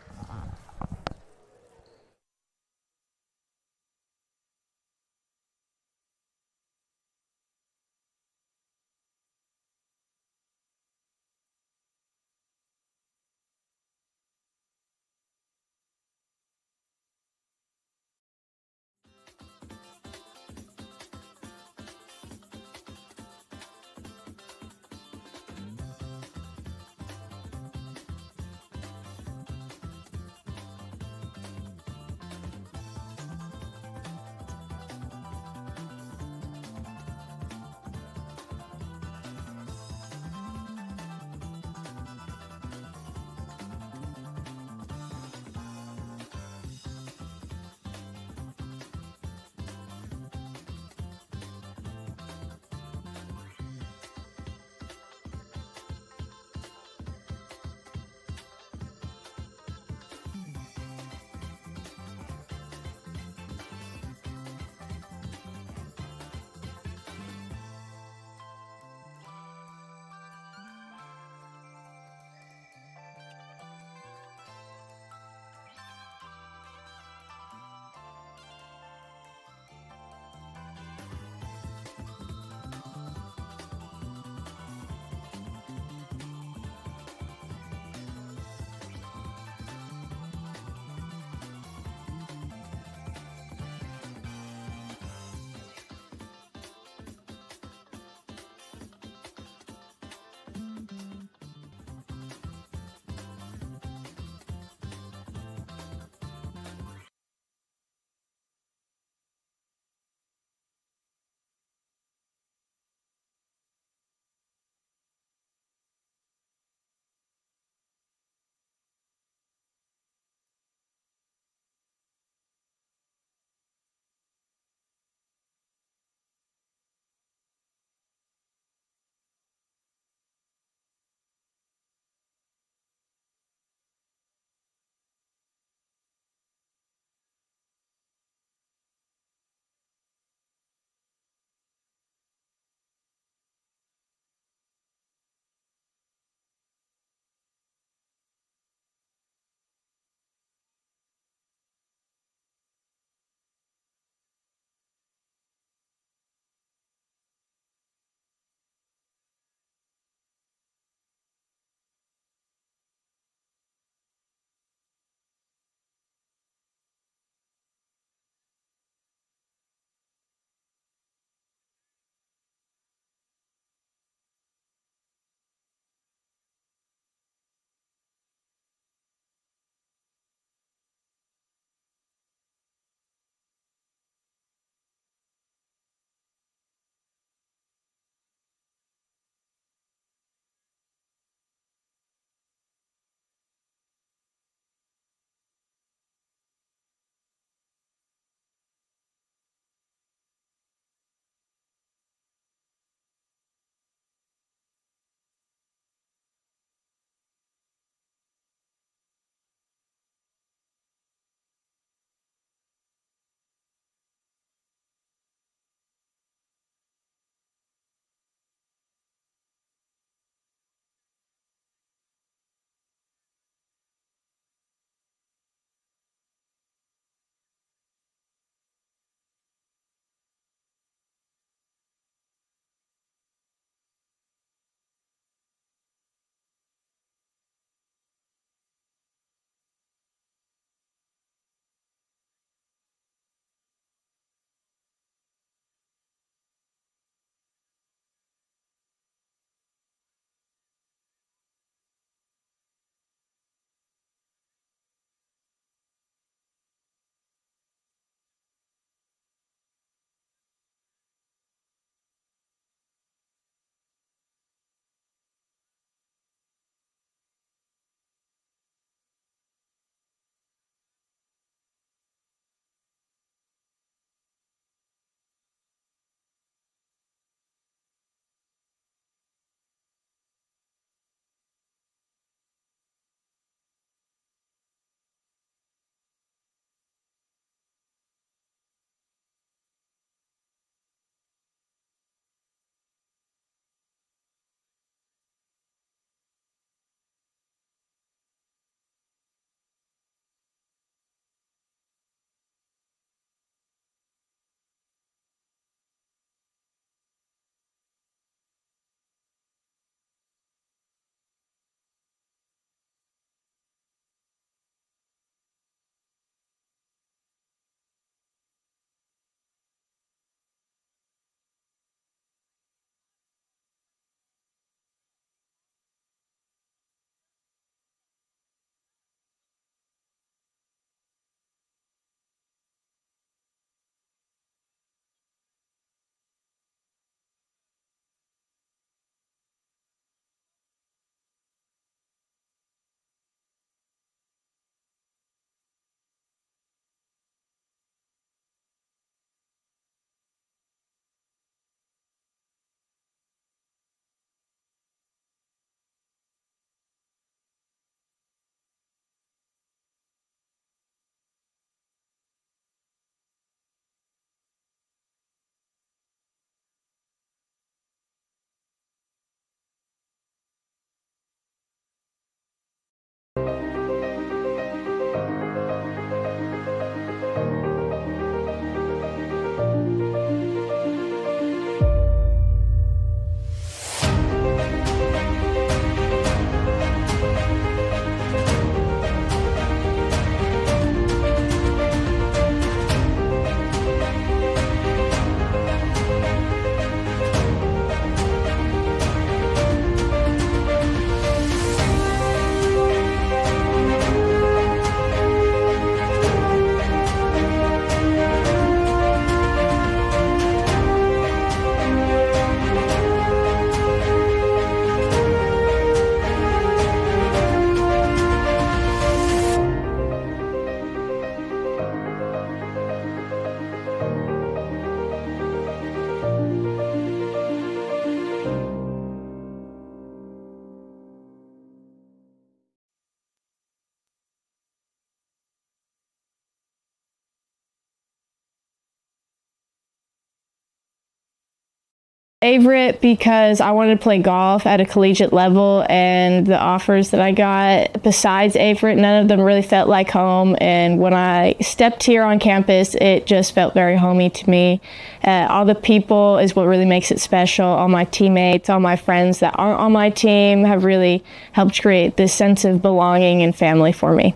Averett because I wanted to play golf at a collegiate level, and the offers that I got besides Averett, none of them really felt like home. And when I stepped here on campus, it just felt very homey to me. All the people is what really makes it special. All my teammates, all my friends that aren't on my team have really helped create this sense of belonging and family for me.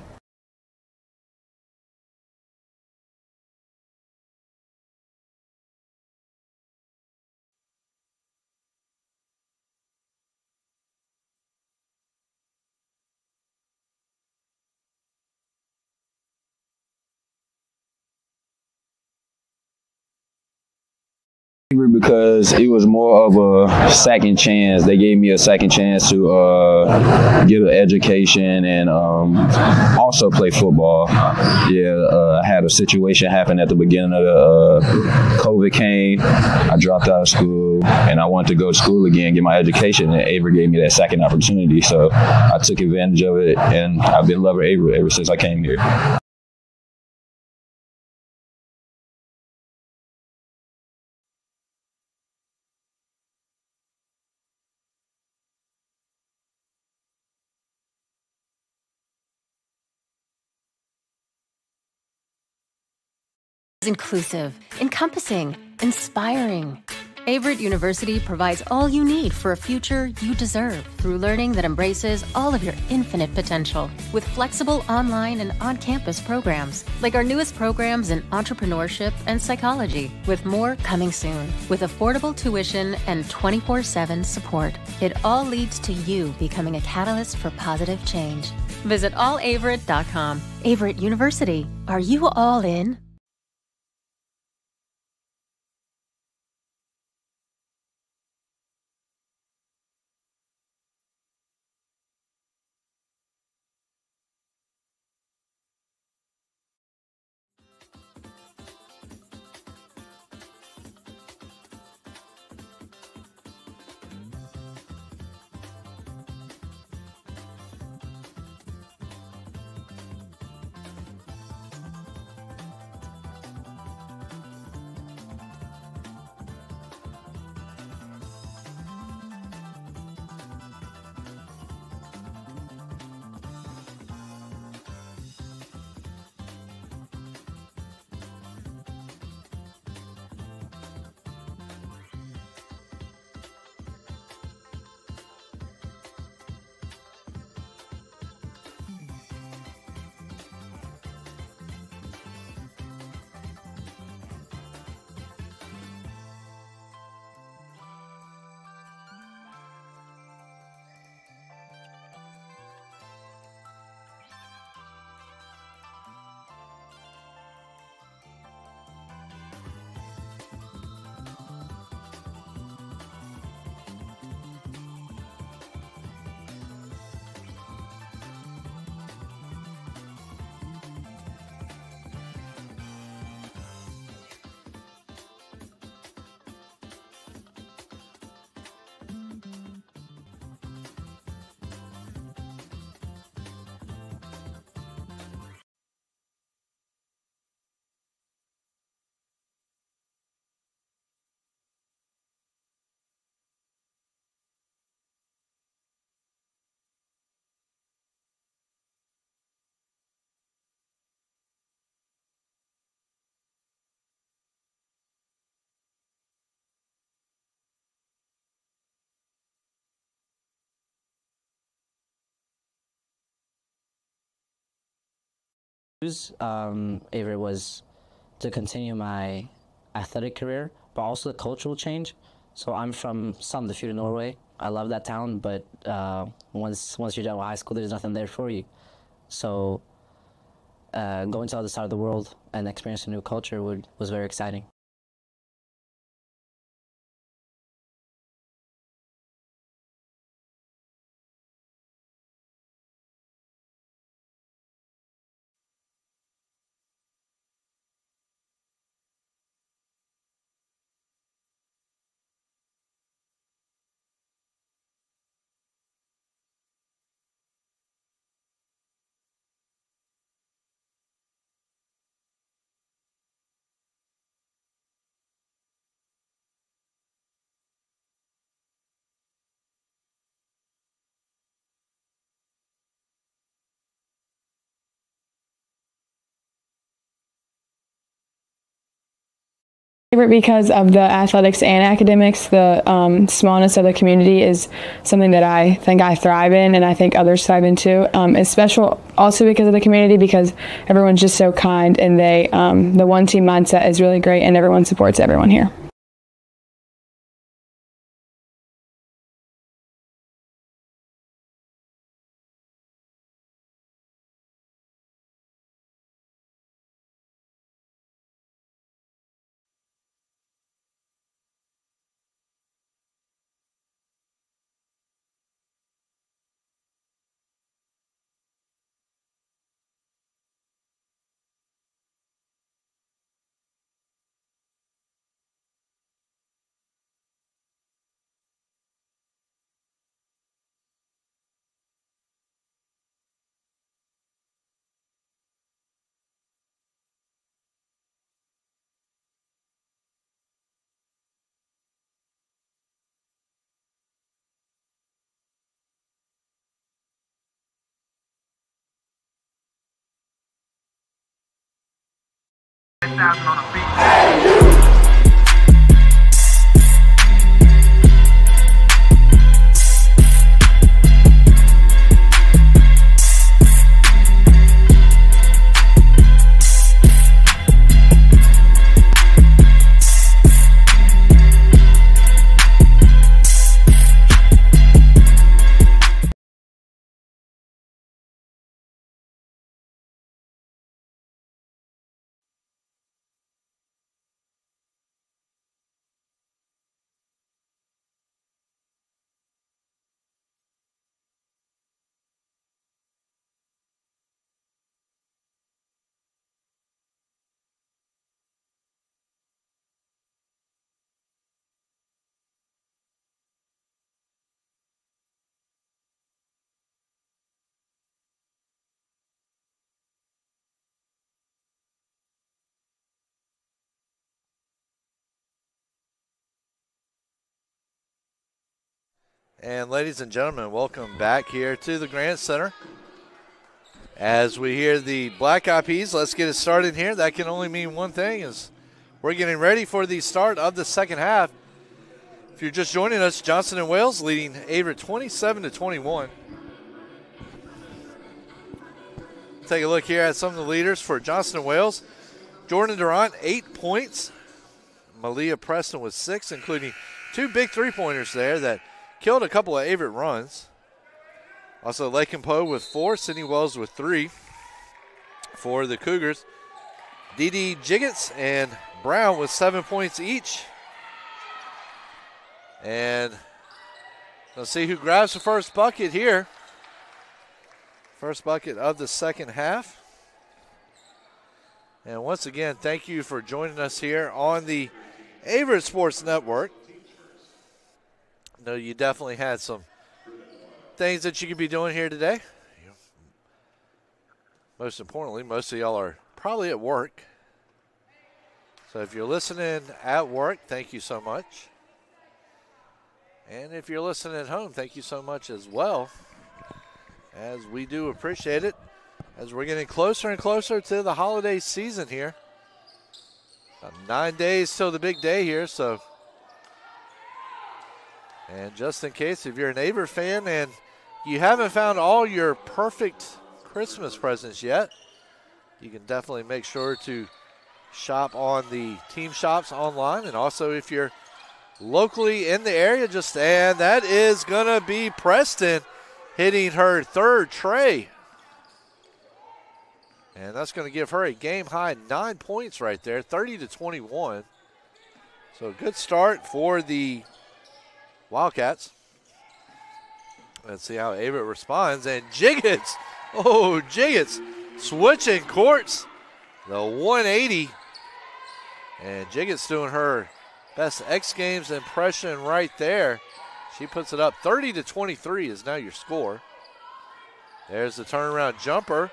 Because it was more of a second chance. They gave me a second chance to get an education and also play football. I had a situation happen at the beginning of the COVID came. I dropped out of school and I wanted to go to school again, get my education, and Averett gave me that second opportunity. So I took advantage of it, and I've been loving Averett ever since I came here. Inclusive, encompassing, inspiring. Averett University provides all you need for a future you deserve through learning that embraces all of your infinite potential with flexible online and on-campus programs like our newest programs in entrepreneurship and psychology, with more coming soon, with affordable tuition and 24/7 support. It all leads to you becoming a catalyst for positive change. Visit allaverett.com. Averett University. Are you all in? Averett was to continue my athletic career, but also the cultural change. So I'm from Sandefjord, Norway. I love that town, but once you're done with high school, there's nothing there for you. So going to the other side of the world and experiencing a new culture was very exciting. Favorite because of the athletics and academics. The smallness of the community is something that I think I thrive in, and I think others thrive in too. It's special also because of the community, because everyone's just so kind, and the one team mindset is really great, and everyone supports everyone here. And ladies and gentlemen, welcome back here to the Grant Center. As we hear the Black Eyed Peas, let's get it started here. That can only mean one thing, is we're getting ready for the start of the second half. If you're just joining us, Johnston & Wales leading Averett 27-21. Take a look here at some of the leaders for Johnston & Wales. Jordan Durant, 8 points. Malia Preston with 6, including 2 big three-pointers there that killed a couple of Averett runs. Also, Lakin Poe with 4, Sydney Wells with 3 for the Cougars. Dee Jiggets and Brown with 7 points each. And let's see who grabs the first bucket here. First bucket of the second half. And once again, thank you for joining us here on the Averett Sports Network. No, you definitely had some things that you could be doing here today. Most importantly, most of y'all are probably at work. So if you're listening at work, thank you so much. And if you're listening at home, thank you so much as well, as we do appreciate it, as we're getting closer and closer to the holiday season here. About 9 days till the big day here, so. And just in case, if you're an Averett fan and you haven't found all your perfect Christmas presents yet, you can definitely make sure to shop on the team shops online. And also, if you're locally in the area, and that is going to be Preston hitting her third tray. And that's going to give her a game-high 9 points right there, 30-21. So a good start for the Wildcats. Let's see how Averett responds. And Jiggets, Jiggets switching courts, the 180. And Jiggets doing her best X Games impression right there. She puts it up. 30-23 is now your score. There's the turnaround jumper.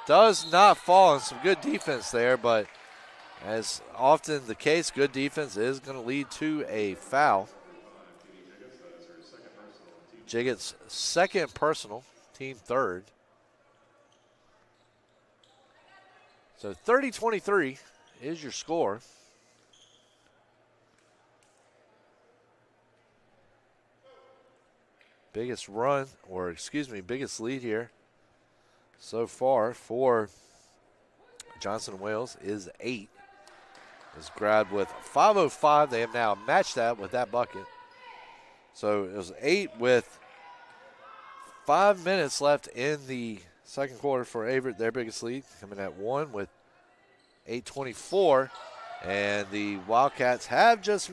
Does not fall, and some good defense there, but as often the case, good defense is going to lead to a foul. Jiggets' second personal, team third. So 30-23 is your score. Biggest lead here so far for Johnson & Wales is 8. It's grabbed with 5:05. They have now matched that with that bucket. So it was 8 with 5 minutes left in the second quarter for Averett, their biggest lead, coming at 1 with 8:24. And the Wildcats have just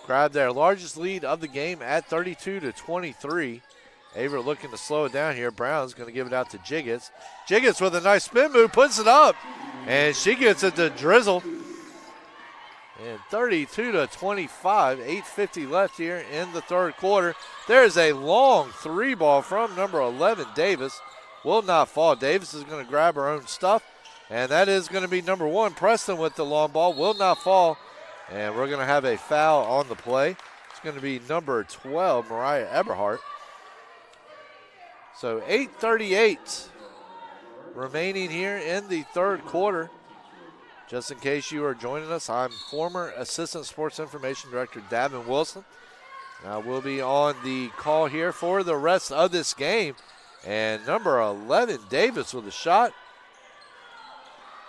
grabbed their largest lead of the game at 32-23. Averett looking to slow it down here. Brown's going to give it out to Jiggets. Jiggets with a nice spin move, puts it up, and she gets it to Drizzle. And 32-25, 8:50 left here in the third quarter. There's a long three ball from number 11, Davis. Will not fall. Davis is going to grab her own stuff, and that is going to be number 1, Preston, with the long ball. Will not fall, and we're going to have a foul on the play. It's going to be number 12, Mariah Eberhardt. So 8:38 remaining here in the third quarter. Just in case you are joining us, I'm former Assistant Sports Information Director Davin Wilson. I will be on the call here for the rest of this game. And number 11, Davis, with a shot.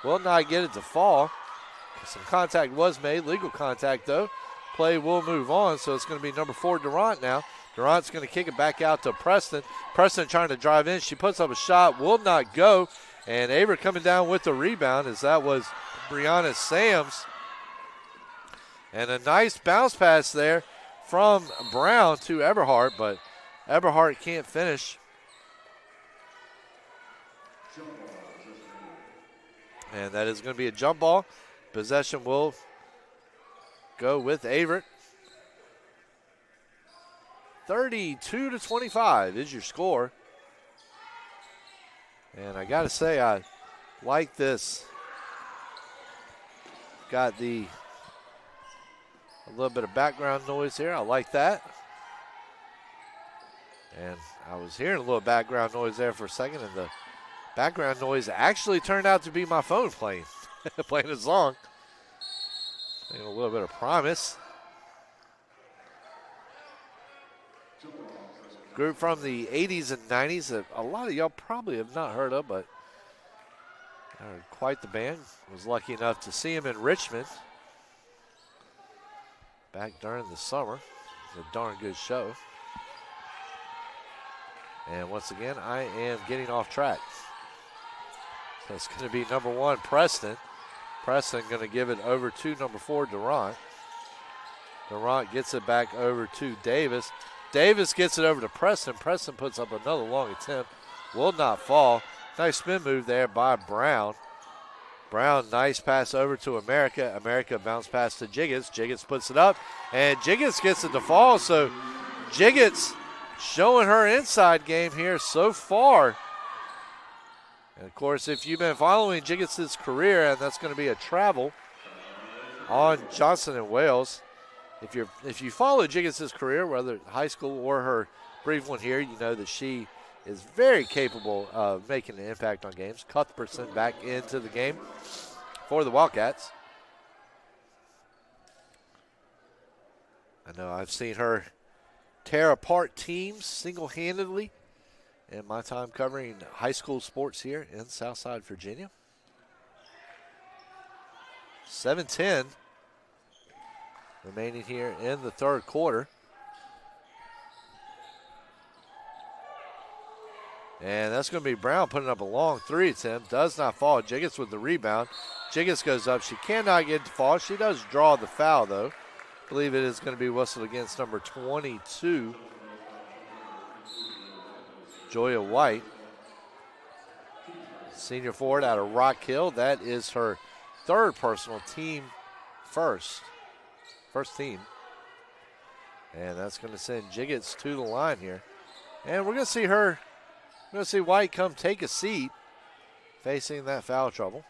Will not get it to fall. Some contact was made, legal contact though. Play will move on, so it's going to be number 4, Durant now. Durant's going to kick it back out to Preston. Preston trying to drive in. She puts up a shot, will not go. And Averett coming down with the rebound, as that was Brianna Sams. And a nice bounce pass there from Brown to Eberhardt, but Eberhardt can't finish. And that is going to be a jump ball. Possession will go with Averett. 32-25 is your score. And I got to say, I like this. Got a little bit of background noise here. I like that. And I was hearing a little background noise there for a second, and the background noise actually turned out to be my phone playing a song. And a little bit of Promise. Group from the 80s and 90s that a lot of y'all probably have not heard of, but quite the band. Was lucky enough to see him in Richmond back during the summer. It was a darn good show. And once again, I am getting off track. So it's going to be number 1, Preston. Preston going to give it over to number 4, Durant. Durant gets it back over to Davis. Davis gets it over to Preston. Preston puts up another long attempt. Will not fall. Nice spin move there by Brown. Brown, nice pass over to America. America bounce pass to Jiggets. Jiggets puts it up, and Jiggets gets it to fall. So Jiggets showing her inside game here so far. And, of course, if you've been following Jiggets' career, and that's going to be a travel on Johnson & Wales. If you follow Jiggets' career, whether high school or her brief one here, you know that she is very capable of making an impact on games. Cuthbertson back into the game for the Wildcats. I know I've seen her tear apart teams single-handedly in my time covering high school sports here in Southside, Virginia. 7:10 remaining here in the third quarter. And that's going to be Brown putting up a long three attempt. Does not fall. Jiggets with the rebound. Jiggets goes up. She cannot get to fall. She does draw the foul, though. I believe it is going to be whistled against number 22, Joya White. Senior forward out of Rock Hill. That is her third personal team first team. And that's going to send Jiggets to the line here. And we're going to see White come take a seat facing that foul trouble.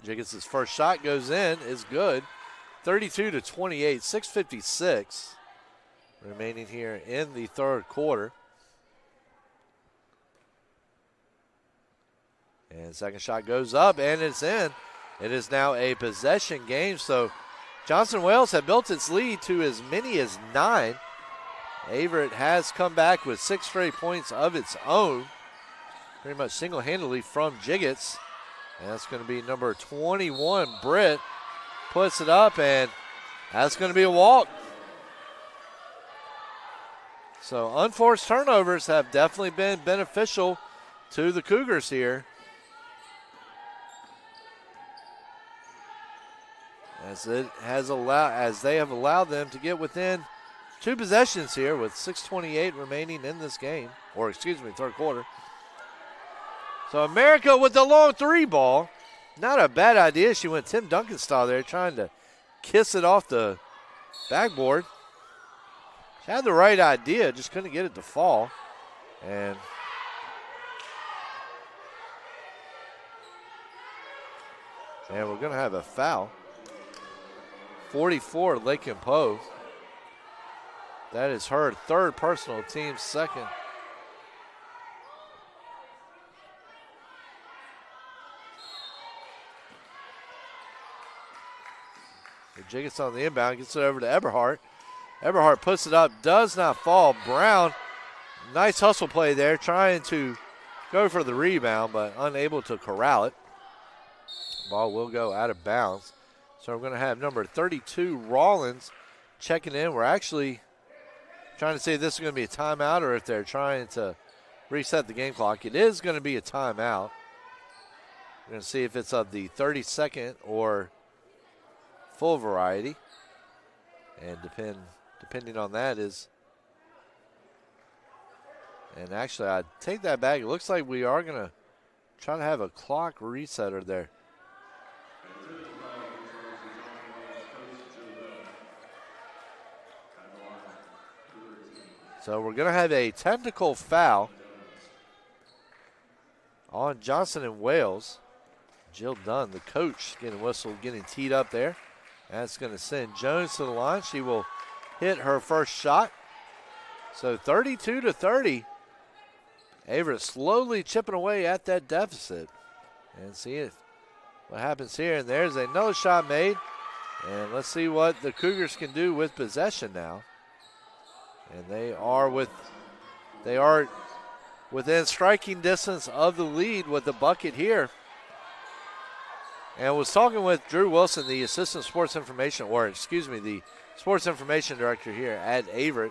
Jiggets' first shot goes in, is good. 32-28, 6:56 remaining here in the third quarter. And second shot goes up, and it's in. It is now a possession game, so Johnson Wales had built its lead to as many as 9. Averett has come back with 6 straight points of its own, pretty much single-handedly from Jiggets. And that's going to be number 21, Britt, puts it up, and that's going to be a walk. So unforced turnovers have definitely been beneficial to the Cougars here, as they have allowed them to get within 2 possessions here with 6:28 remaining in this game, or excuse me, third quarter. So America with the long 3 ball. Not a bad idea. She went Tim Duncan style there, trying to kiss it off the backboard. She had the right idea, just couldn't get it to fall. And we're going to have a foul. 44, Lakin Poe. That is her 3rd personal, team's 2nd. Jiggets on the inbound, gets it over to Eberhardt. Eberhardt puts it up, does not fall. Brown, nice hustle play there, trying to go for the rebound, but unable to corral it. Ball will go out of bounds. So we're going to have number 32, Rollins, checking in. We're actually trying to see if this is going to be a timeout or if they're trying to reset the game clock. It is going to be a timeout. We're going to see if it's of the 32nd or full variety. And depending on that is, and actually I take that back. It looks like we are going to try to have a clock resetter there. So we're going to have a technical foul on Johnson and Wales. Jill Dunn, the coach, getting whistled, getting teed up there. That's going to send Jones to the line. She will hit her first shot. So 32-30. Averett slowly chipping away at that deficit. And see what happens here. And there's another shot made. And let's see what the Cougars can do with possession now. And they are within striking distance of the lead with the bucket here. And I was talking with Drew Wilson, the assistant sports information, the sports information director here at Averett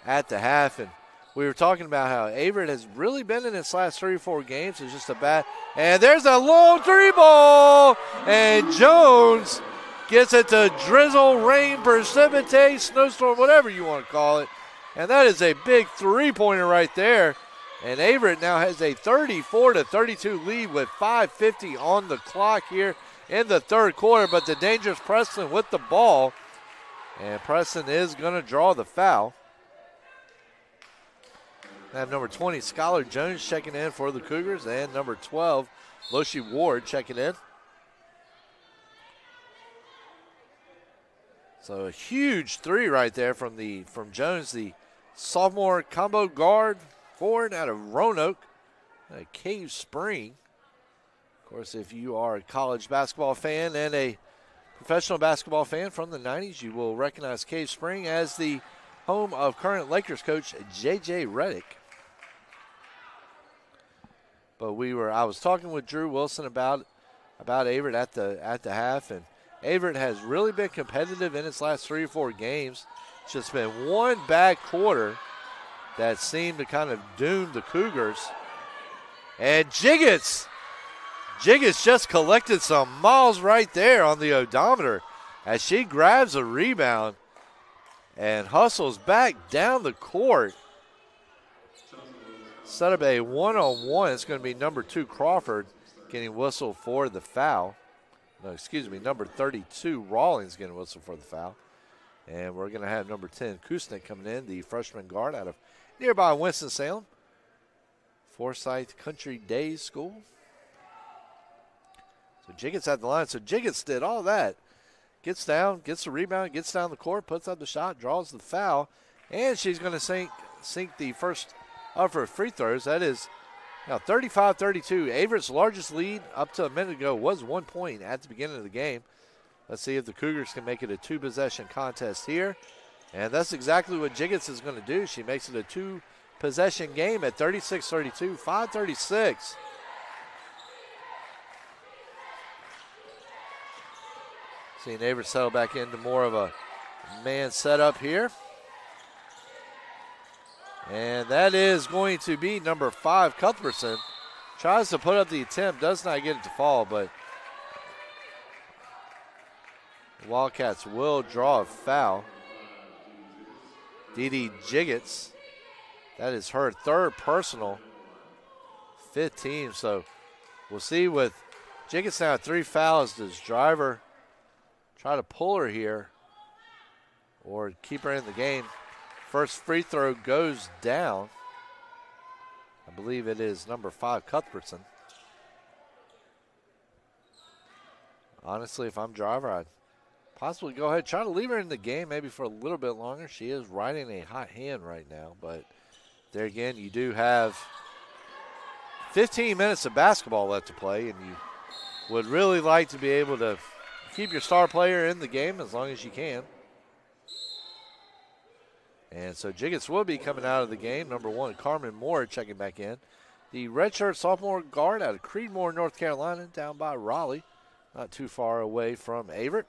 at the half. And we were talking about how Averett has really been in its last 3 or 4 games. It's just a bad. And there's a long 3 ball. And Jones gets it to drizzle, rain, precipitate, snowstorm, whatever you want to call it. And that is a big 3-pointer right there. And Averett now has a 34-32 lead with 5:50 on the clock here in the third quarter. But the dangerous Preston with the ball. And Preston is going to draw the foul. We have number 20, Skylar Jones, checking in for the Cougars. And number 12, Loshi Ward, checking in. So a huge 3 right there from Jones, the sophomore combo guard forward out of Roanoke, Cave Spring. Of course, if you are a college basketball fan and a professional basketball fan from the 90s, you will recognize Cave Spring as the home of current Lakers coach J.J. Redick. But I was talking with Drew Wilson about Averett at the half, and Averett has really been competitive in its last 3 or 4 games. It's just been one bad quarter that seemed to kind of doom the Cougars. And Jiggets just collected some miles right there on the odometer as she grabs a rebound and hustles back down the court. Set up a one-on-one. It's going to be number 2, Crawford, getting whistled for the foul. No, excuse me, number 32, Rawlings, getting whistled for the foul. And we're going to have number 10, Kusnik, coming in, the freshman guard out of nearby Winston-Salem, Forsyth Country Day School. So Jiggets at the line. So Jiggets did all that. Gets down, gets the rebound, gets down the court, puts up the shot, draws the foul, and she's going to sink the first of her free throws. That is now 35-32. Averett's largest lead up to a minute ago was 1 point at the beginning of the game. Let's see if the Cougars can make it a two-possession contest here. And that's exactly what Jiggets is going to do. She makes it a two-possession game at 36-32, 5:36. Seeing Averett settle back into more of a man setup here. And that is going to be number 5, Cuthbertson. Tries to put up the attempt, does not get it to fall, but the Wildcats will draw a foul. Dee Jiggets, that is her third personal, 5th team. So we'll see with Jiggets now 3 fouls. Does Driver try to pull her here or keep her in the game? First free throw goes down. I believe it is number 5, Cuthbertson. Honestly, if I'm Driver, I'd possibly go ahead, try to leave her in the game maybe for a little bit longer. She is riding a hot hand right now, but there again, you do have 15 minutes of basketball left to play, and you would really like to be able to keep your star player in the game as long as you can. And so Jiggets will be coming out of the game. Number 1, Carmen Moore checking back in. The redshirt sophomore guard out of Creedmoor, North Carolina, down by Raleigh, not too far away from Averett.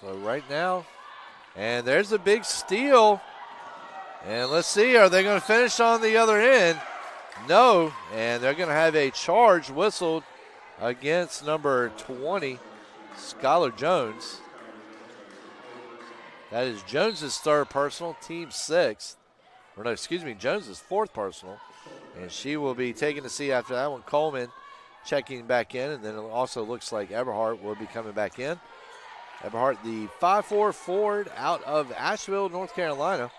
So right now, and there's a big steal. And let's see, are they going to finish on the other end? No, and they're going to have a charge whistled against number 20, Skylar Jones. That is Jones's 3rd personal, team 6th. Or no, excuse me, Jones's 4th personal. And she will be taking a seat after that one. Coleman checking back in, and then it also looks like Eberhardt will be coming back in. Eberhardt, the 5'4" forward out of Asheville, North Carolina.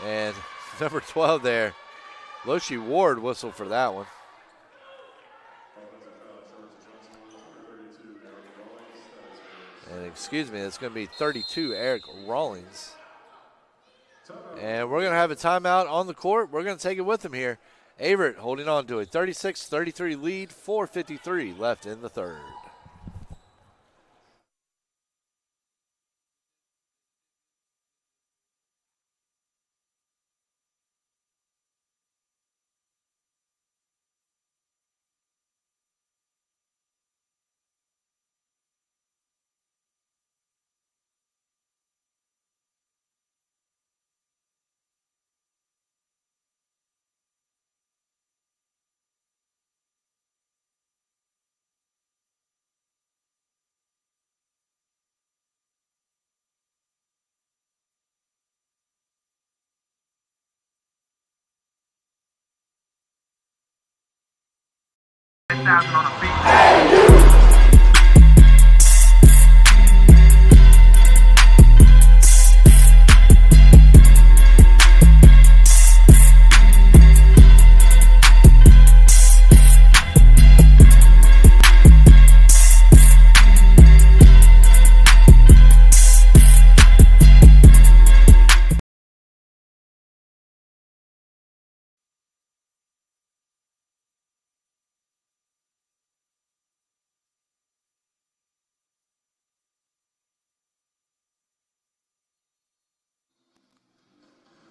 And number 12 there, Loshi Ward whistled for that one. And excuse me, it's going to be 32, Eric Rawlings. And we're going to have a timeout on the court. We're going to take it with him here. Averett holding on to a 36-33 lead, 4:53 left in the third.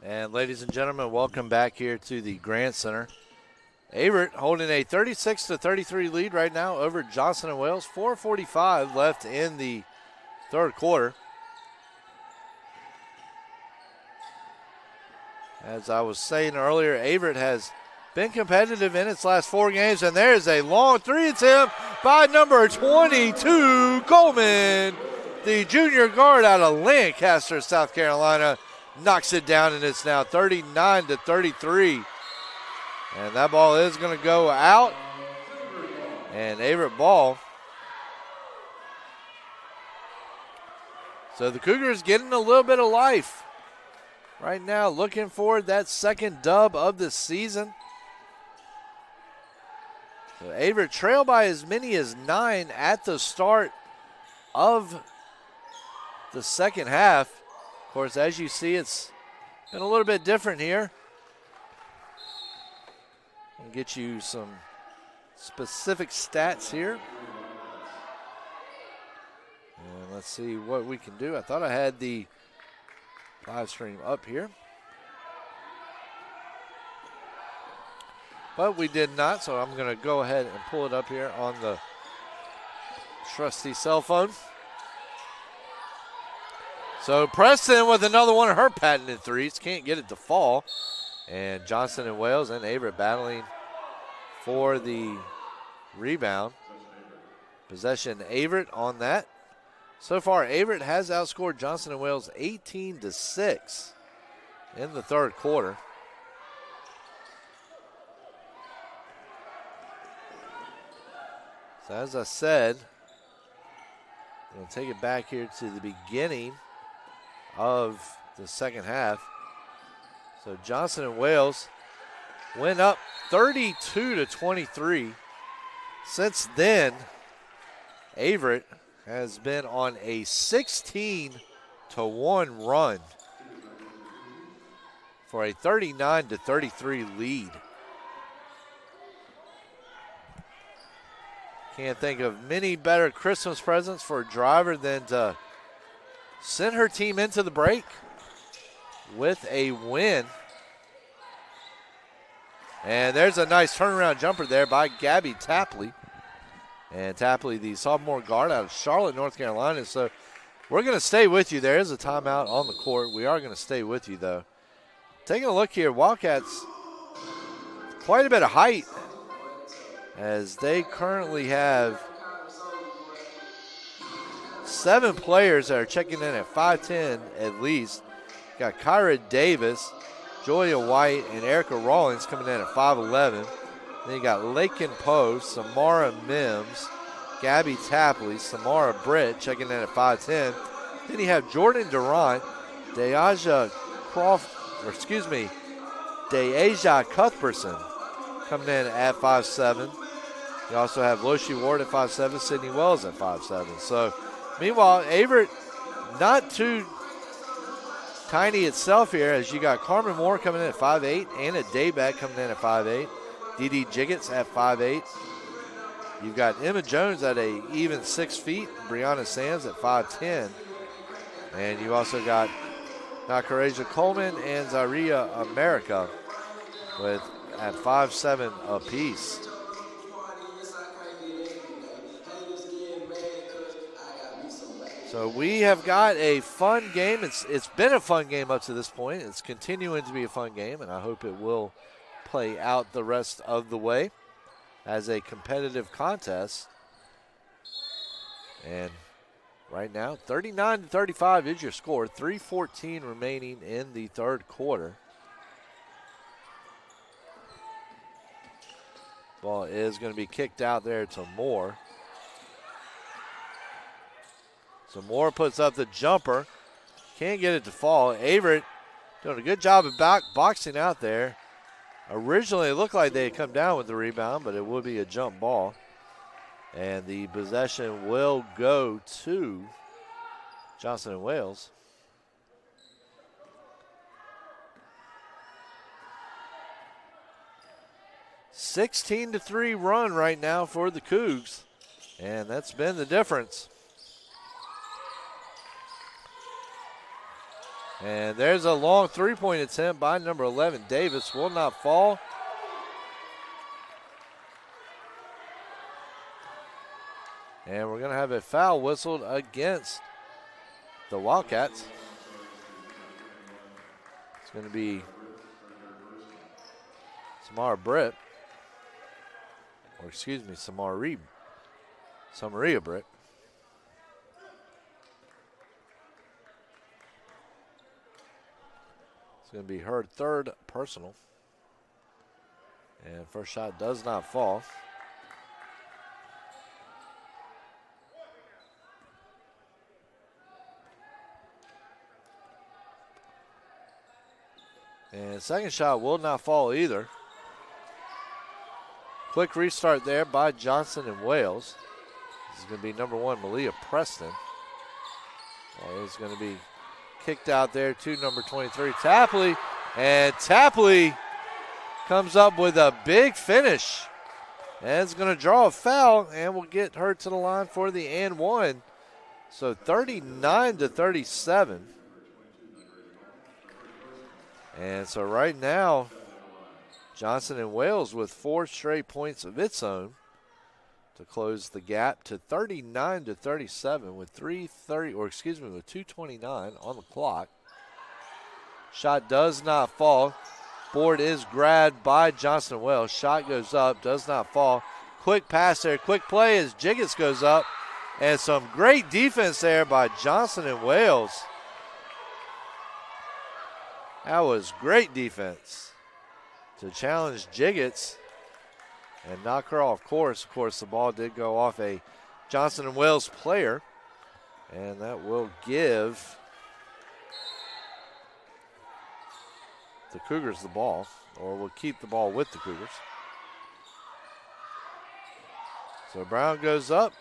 And ladies and gentlemen, welcome back here to the Grant Center. Averett holding a 36-33 lead right now over Johnson & Wales. 4:45 left in the third quarter. As I was saying earlier, Averett has been competitive in its last 4 games, and there's a long 3 attempt by number 22, Coleman. The junior guard out of Lancaster, South Carolina, knocks it down, and it's now 39-33. And that ball is going to go out. And Averett ball. So the Cougars getting a little bit of life right now, looking for that second dub of the season. So Averett trailed by as many as 9 at the start of the second half. Of course, as you see, it's been a little bit different here. I'll get you some specific stats here. And let's see what we can do. I thought I had the live stream up here, but we did not, so I'm going to go ahead and pull it up here on the trusty cell phone. So Preston with another one of her patented threes. Can't get it to fall. And Johnson and Wales and Averett battling for the rebound. Possession Averett on that. So far, Averett has outscored Johnson and Wales 18-6 in the third quarter. So as I said, I'm going to take it back here to the beginning of the second half. So Johnson and Wales went up 32-23. Since then, Averett has been on a 16-1 run for a 39-33 lead. Can't think of many better Christmas presents for a driver than to send her team into the break with a win. And there's a nice turnaround jumper there by Gabby Tapley. And Tapley, the sophomore guard out of Charlotte, North Carolina. So we're going to stay with you. There is a timeout on the court. We are going to stay with you, though. Taking a look here, Wildcats, quite a bit of height, as they currently have 7 players that are checking in at 5'10" at least. Got Kyra Davis, Julia White, and Erica Rawlings coming in at 5'11". Then you got Lakin Poe, Samara Mims, Gabby Tapley, Samara Britt checking in at 5'10". Then you have Jordan Durant, Deasia Cuthbertson coming in at 5'7". You also have Loshi Ward at 5'7", Sydney Wells at 5'7". So, meanwhile, Averett not too tiny itself here, as you got Carmen Moore coming in at 5'8", Anna Dayback coming in at 5'8", Dee Jiggets at 5'8". You've got Emma Jones at a even 6 feet, Brianna Sands at 5'10". And you also got Nakaraja Coleman and Zaria America at 5'7" apiece. So we have got a fun game. It's been a fun game up to this point. It's continuing to be a fun game, and I hope it will play out the rest of the way as a competitive contest. And right now, 39-35 is your score. 3:14 remaining in the third quarter. Ball is going to be kicked out there to Moore. So Moore puts up the jumper. Can't get it to fall. Averett doing a good job of boxing out there. Originally, it looked like they had come down with the rebound, but it would be a jump ball. And the possession will go to Johnson and Wales. A 16-3 run right now for the Cougs, and that's been the difference. And there's a long three-point attempt by number 11, Davis. Will not fall. And we're going to have a foul whistled against the Wildcats. It's going to be Samaria Britt. Going to be her third personal. And first shot does not fall. And second shot will not fall either. Quick restart there by Johnson and Wales. is going to be number 1, Malia Preston. Ball is going to be kicked out there to number 23, Tapley. And Tapley comes up with a big finish. And it's going to draw a foul and will get her to the line for the and 1. So 39-37. And so right now, Johnson and Wales with 4 straight points of its own to close the gap to 39-37 with 2:29 on the clock. Shot does not fall. Board is grabbed by Johnson and Wales. Shot goes up, does not fall. Quick pass there, quick play as Jiggets goes up. And some great defense there by Johnson and Wales. That was great defense to challenge Jiggets and knock her off course. Of course, the ball did go off a Johnson and Wales player, and that will give the Cougars the ball, or will keep the ball with the Cougars. So Brown goes up,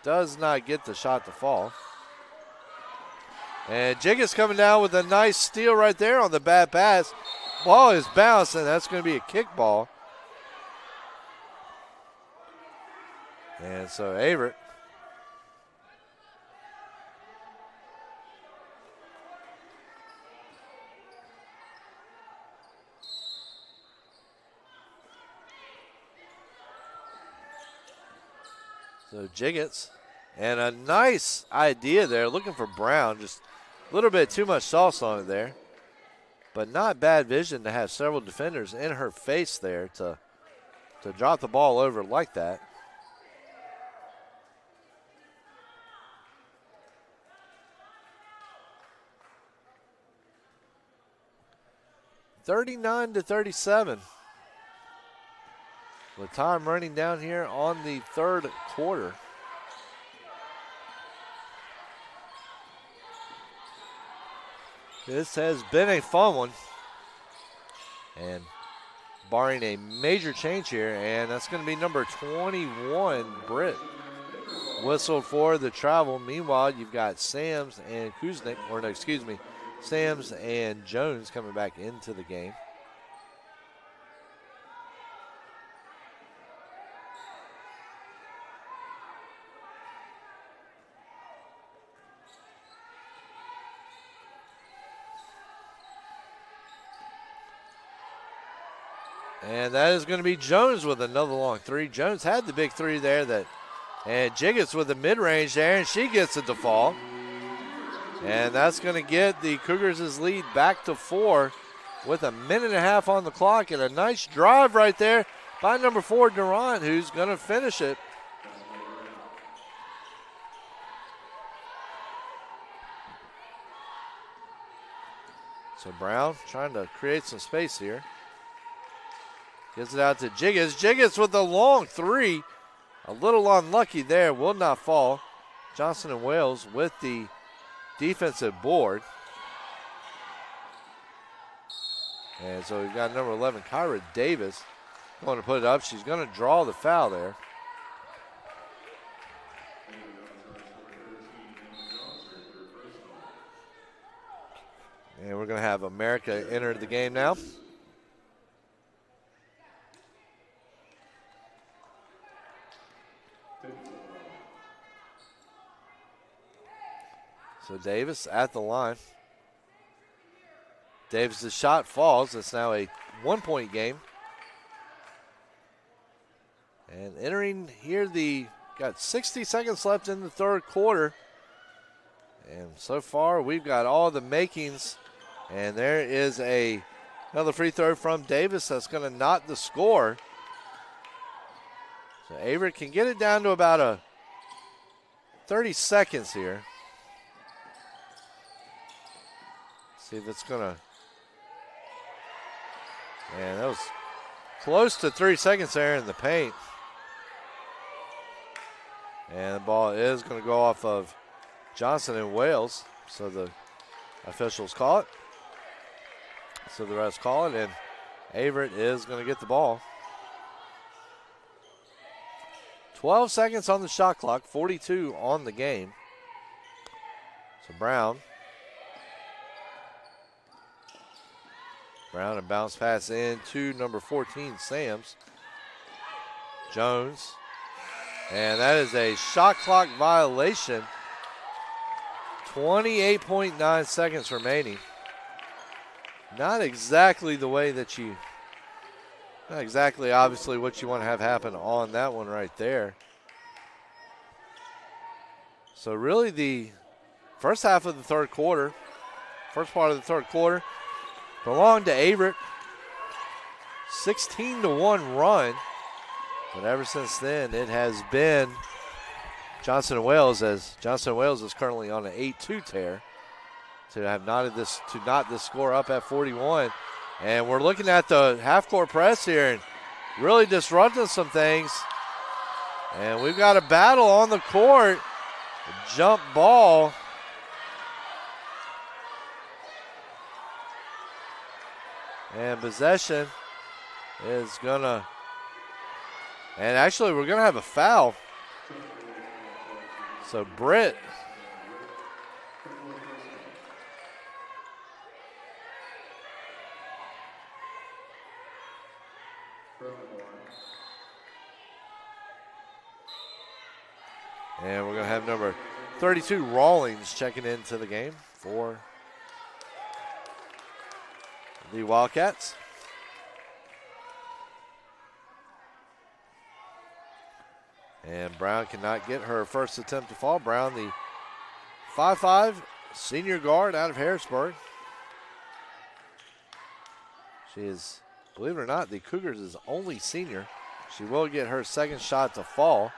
does not get the shot to fall. And Jiggets coming down with a nice steal right there on the bad pass. Ball is bouncing. That's going to be a kick ball. And so Averett Jiggets, and a nice idea there, looking for Brown, just a little bit too much sauce on it there. But not bad vision to have several defenders in her face there to drop the ball over like that. (39-37). With time running down here on the third quarter. This has been a fun one. And barring a major change here, and that's going to be number 21, Britt, whistled for the travel. Meanwhile, you've got Sams and Kuznick, or no, excuse me, Sams and Jones coming back into the game. And that is going to be Jones with another long three. Jones had the big three there, and Jiggets with the mid-range there, and she gets it to fall. And that's going to get the Cougars' lead back to 4 with a minute and a half on the clock, and a nice drive right there by number 4, Durant, who's going to finish it. So Brown trying to create some space here. Gives it out to Jiggets. Jiggets with a long three. A little unlucky there. Will not fall. Johnson and Wales with the defensive board. And so we've got number 11, Kyra Davis, going to put it up. She's going to draw the foul there. And we're going to have America enter the game now. So Davis at the line. Davis' shot falls. It's now a 1-point game. And entering here, got 60 seconds left in the third quarter. And so far, we've got all the makings. And there is another free throw from Davis that's going to knot the score. So Averett can get it down to about 30 seconds here. See if it's going to. Man, that was close to 3 seconds there in the paint. And the ball is going to go off of Johnson and Wales. So the officials call it. So the refs call it, and Averett is going to get the ball. 12 seconds on the shot clock, 42 on the game. So Brown. Brown, a bounce pass in to number 14, Sams. Jones. And that is a shot clock violation. 28.9 seconds remaining. Not exactly the way that you, not exactly obviously what you want to have happen on that one right there. So really the first half of the third quarter, first part of the third quarter, belonged to Averett. 16-1 run. But ever since then, it has been Johnson & Wales, as Johnson & Wales is currently on an 8-2 tear to have knotted this, to knot this score up at 41. And we're looking at the half-court press here and really disrupting some things. And we've got a battle on the court. A jump ball. And possession is going to, and actually we're going to have a foul. So Britt and we're going to have number 32 Rawlings checking into the game for the Wildcats. And Brown cannot get her first attempt to fall. Brown, the 5'5" senior guard out of Harrisburg. She is, believe it or not, the Cougars' only senior. She will get her second shot to fall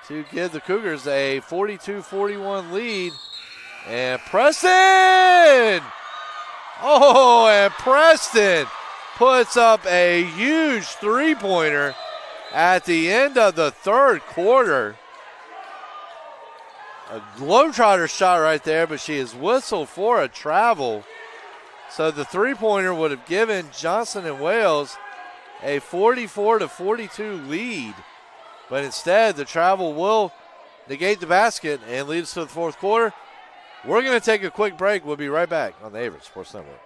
to give the Cougars a 42-41 lead. And Preston! Oh, and Preston puts up a huge three-pointer at the end of the third quarter. A Globetrotter shot right there, but she is whistled for a travel. So the three-pointer would have given Johnson & Wales a 44-42 lead. But instead, the travel will negate the basket and lead us to the fourth quarter. We're going to take a quick break. We'll be right back on the Averett Sports Network.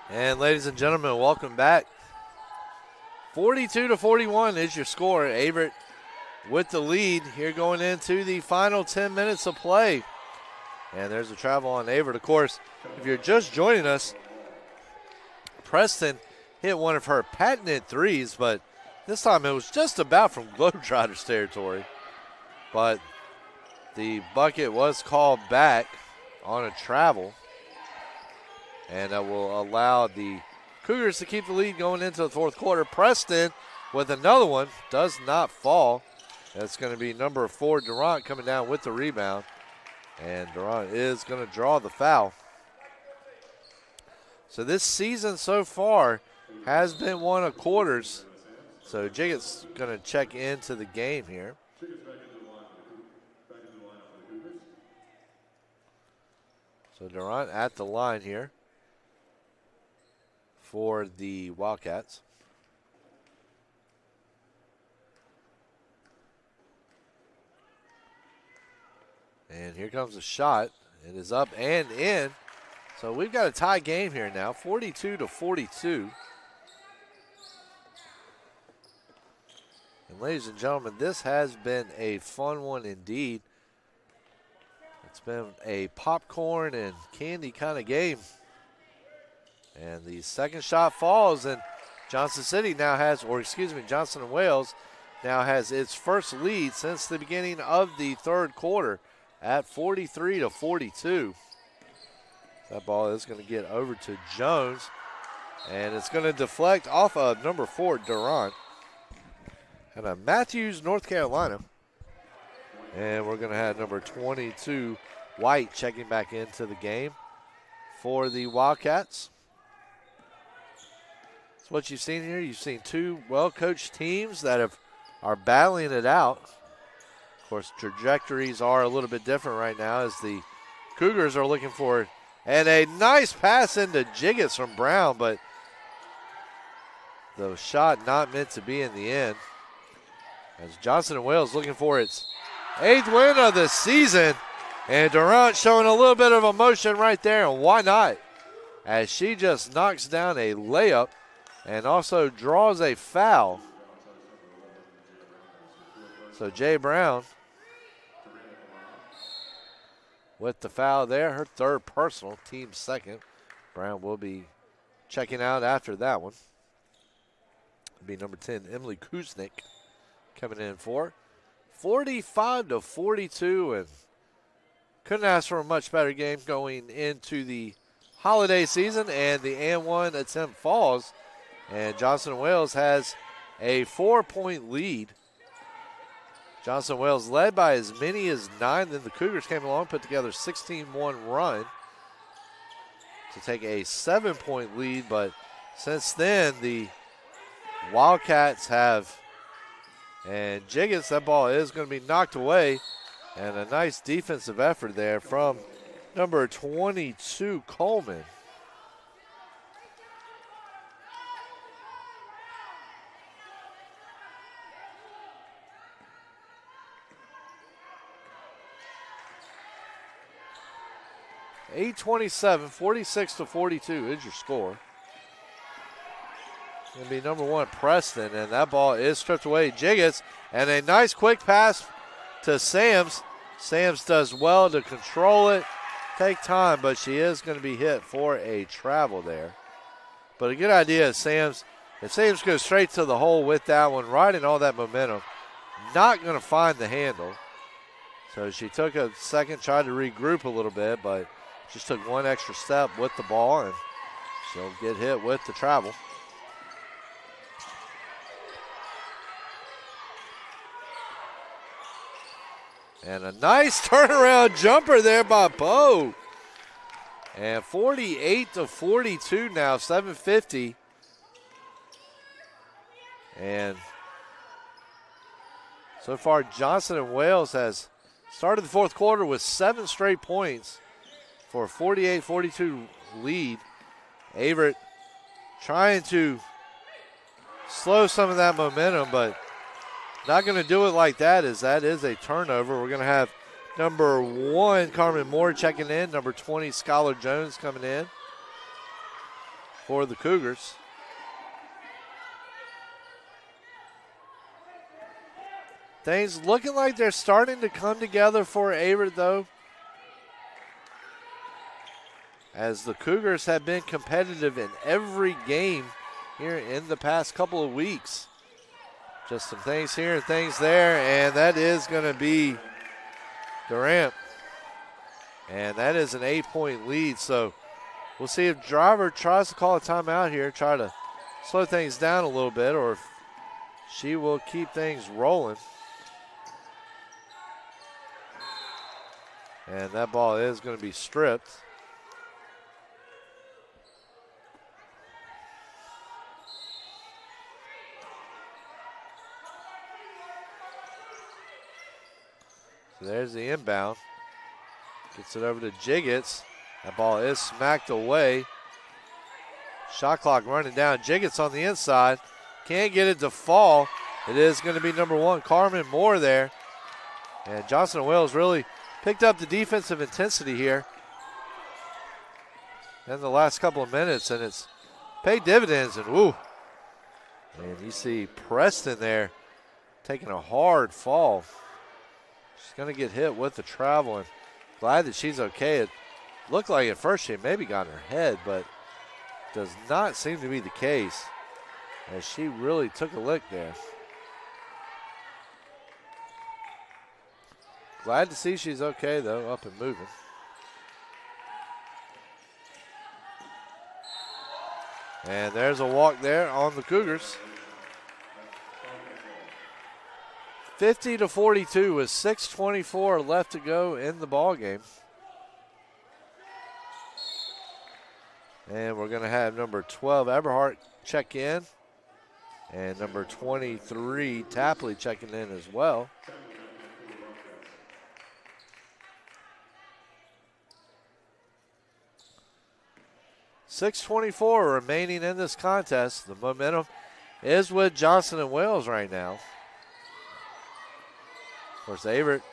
And ladies and gentlemen, welcome back. 42-41 is your score. Averett with the lead here going into the final 10 minutes of play. And there's a travel on Averett. Of course, if you're just joining us, Preston hit one of her patented threes, but this time it was just about from Globetrotters territory. But the bucket was called back on a travel. And that will allow the Cougars to keep the lead going into the fourth quarter. Preston with another one, does not fall. That's going to be number 4, Durant, coming down with the rebound. And Durant is going to draw the foul. So this season so far has been one of quarters. So Jiggett's going to check into the game here. So So Durant at the line here for the Wildcats. And here comes a shot. It is up and in. So we've got a tie game here now, 42-42. And ladies and gentlemen, this has been a fun one indeed. It's been a popcorn and candy kind of game. And the second shot falls, and Johnson City now has, or excuse me, Johnson and Wales now has its first lead since the beginning of the third quarter at 43-42. That ball is going to get over to Jones, and it's going to deflect off of number 4, Durant. And a Matthews, North Carolina. And we're going to have number 22, White, checking back into the game for the Wildcats. That's what you've seen here. You've seen two well-coached teams that are battling it out. Of course, trajectories are a little bit different right now as the Cougars are looking for, and a nice pass into Jiggets from Brown, but the shot not meant to be in the end. As Johnson and Wales looking for its 8th win of the season. And Durant showing a little bit of emotion right there, and why not? As she just knocks down a layup and also draws a foul. So Jay Brown with the foul there, her third personal, team second. Brown will be checking out after that one. It'll be number 10, Emily Kuznick, coming in for 45-42, and couldn't ask for a much better game going into the holiday season, and the and one attempt falls, and Johnson & Wales has a 4-point lead. Johnson & Wales led by as many as 9, then the Cougars came along, put together a 16-1 run to take a 7-point lead, but since then the Wildcats have, and Jiggets, that ball is going to be knocked away, and a nice defensive effort there from number 22, Coleman. .827, 46-42 is your score. Going to be number 1, Preston, and that ball is stripped away. Jiggets, and a nice quick pass to Sams. Sams does well to control it, take time, but she is going to be hit for a travel there. But a good idea is Sams. If Sams goes straight to the hole with that one, riding all that momentum, not going to find the handle. So she took a second, tried to regroup a little bit, but just took one extra step with the ball, and she'll get hit with the travel. And a nice turnaround jumper there by Poe. And 48-42 now, 7:50. And so far, Johnson and Wales has started the fourth quarter with 7 straight points for a 48-42 lead. Averett trying to slow some of that momentum, but not going to do it like that, as that is a turnover. We're going to have number 1, Carmen Moore, checking in. Number 20, Skylar Jones, coming in for the Cougars. Things looking like they're starting to come together for Averett, though, as the Cougars have been competitive in every game here in the past couple of weeks. Just some things here and things there, and that is going to be Durant. And that is an 8-point lead, so we'll see if Driver tries to call a timeout here, try to slow things down a little bit, or if she will keep things rolling. And that ball is going to be stripped. So there's the inbound. Gets it over to Jiggets. That ball is smacked away. Shot clock running down. Jiggets on the inside. Can't get it to fall. It is going to be number 1, Carmen Moore there. And Johnson & Wales really picked up the defensive intensity here in the last couple of minutes, and it's paid dividends. And woo, and you see Preston there taking a hard fall. She's going to get hit with the travel, and glad that she's okay. It looked like at first she maybe got in her head, but does not seem to be the case, as she really took a lick there. Glad to see she's okay, though, up and moving. And there's a walk there on the Cougars. 50-42 with 6:24 left to go in the ball game. And we're going to have number 12, Eberhardt, check in. And number 23, Tapley, checking in as well. .6:24 remaining in this contest. The momentum is with Johnson & Wales right now. Of course, Averett.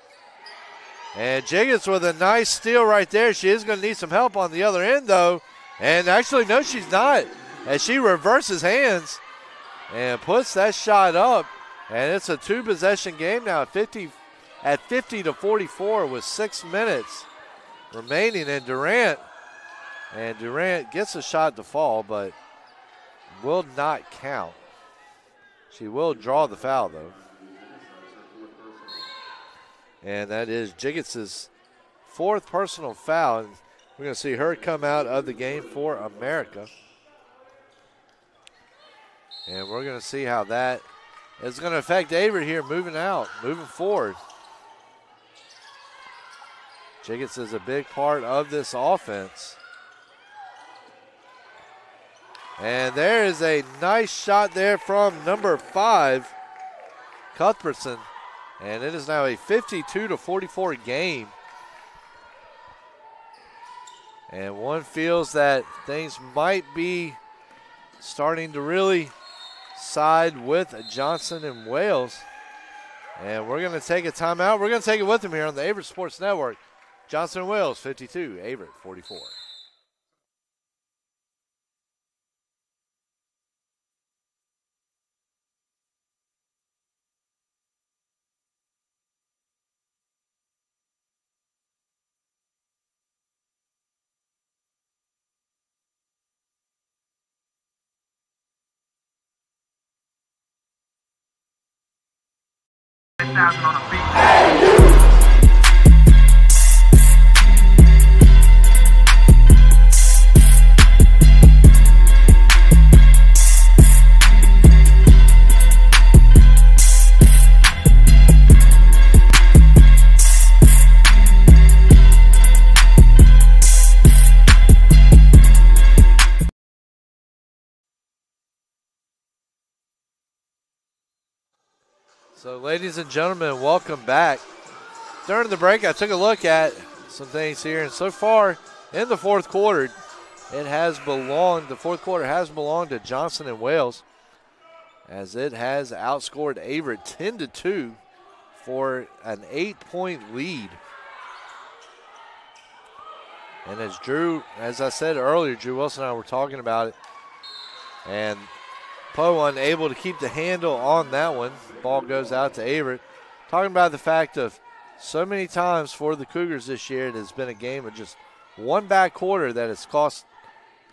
And Jiggets with a nice steal right there. She is going to need some help on the other end, though. And actually, no, she's not, as she reverses hands and puts that shot up. And it's a 2-possession game now at 50-44 with 6 minutes remaining. And Durant gets a shot to fall, but will not count. She will draw the foul, though. And that is Jiggets' 4th personal foul. And we're going to see her come out of the game for America. And we're going to see how that is going to affect Averett here moving forward. Jiggets is a big part of this offense. And there is a nice shot there from number 5, Cuthbertson. And it is now a 52-44 game. And one feels that things might be starting to really side with Johnson & Wales. And we're going to take a timeout. We're going to take it with them here on the Averett Sports Network. Johnson & Wales 52, Averett 44. On the feet. So, ladies and gentlemen, welcome back. During the break, I took a look at some things here, and so far in the fourth quarter, the fourth quarter has belonged to Johnson & Wales, as it has outscored Averett 10-2 for an 8-point lead. And as I said earlier, Drew Wilson and I were talking about it, and Poe unable to keep the handle on that one. Ball goes out to Averett. Talking about the fact of so many times for the Cougars this year, it has been a game of just one back quarter that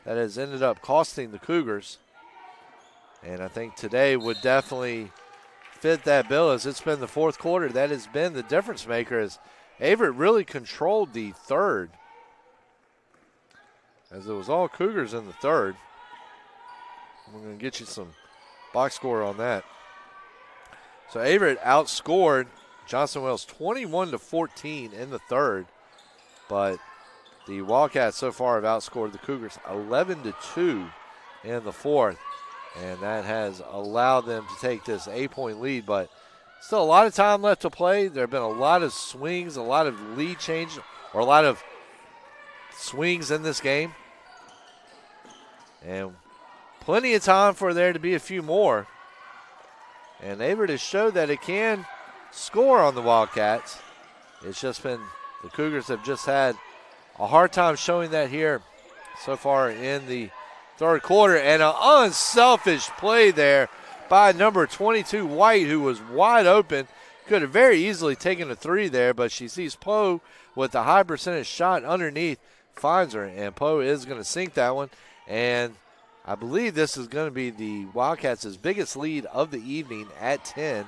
has ended up costing the Cougars. And I think today would definitely fit that bill, as it's been the fourth quarter that has been the difference maker, as Averett really controlled the third, as it was all Cougars in the third. We're going to get you some box score on that. So Averett outscored Johnson & Wales 21-14 in the third, but the Wildcats so far have outscored the Cougars 11-2 in the fourth, and that has allowed them to take this 8-point lead. But still a lot of time left to play. There have been a lot of swings, a lot of lead change, or a lot of swings in this game. And plenty of time for there to be a few more. And Averett has showed that it can score on the Wildcats. It's just been, the Cougars have just had a hard time showing that here so far in the third quarter. And an unselfish play there by number 22, White, who was wide open. Could have very easily taken a three there, but she sees Poe with the high percentage shot underneath, finds her, and Poe is going to sink that one. And I believe this is going to be the Wildcats' biggest lead of the evening at 10,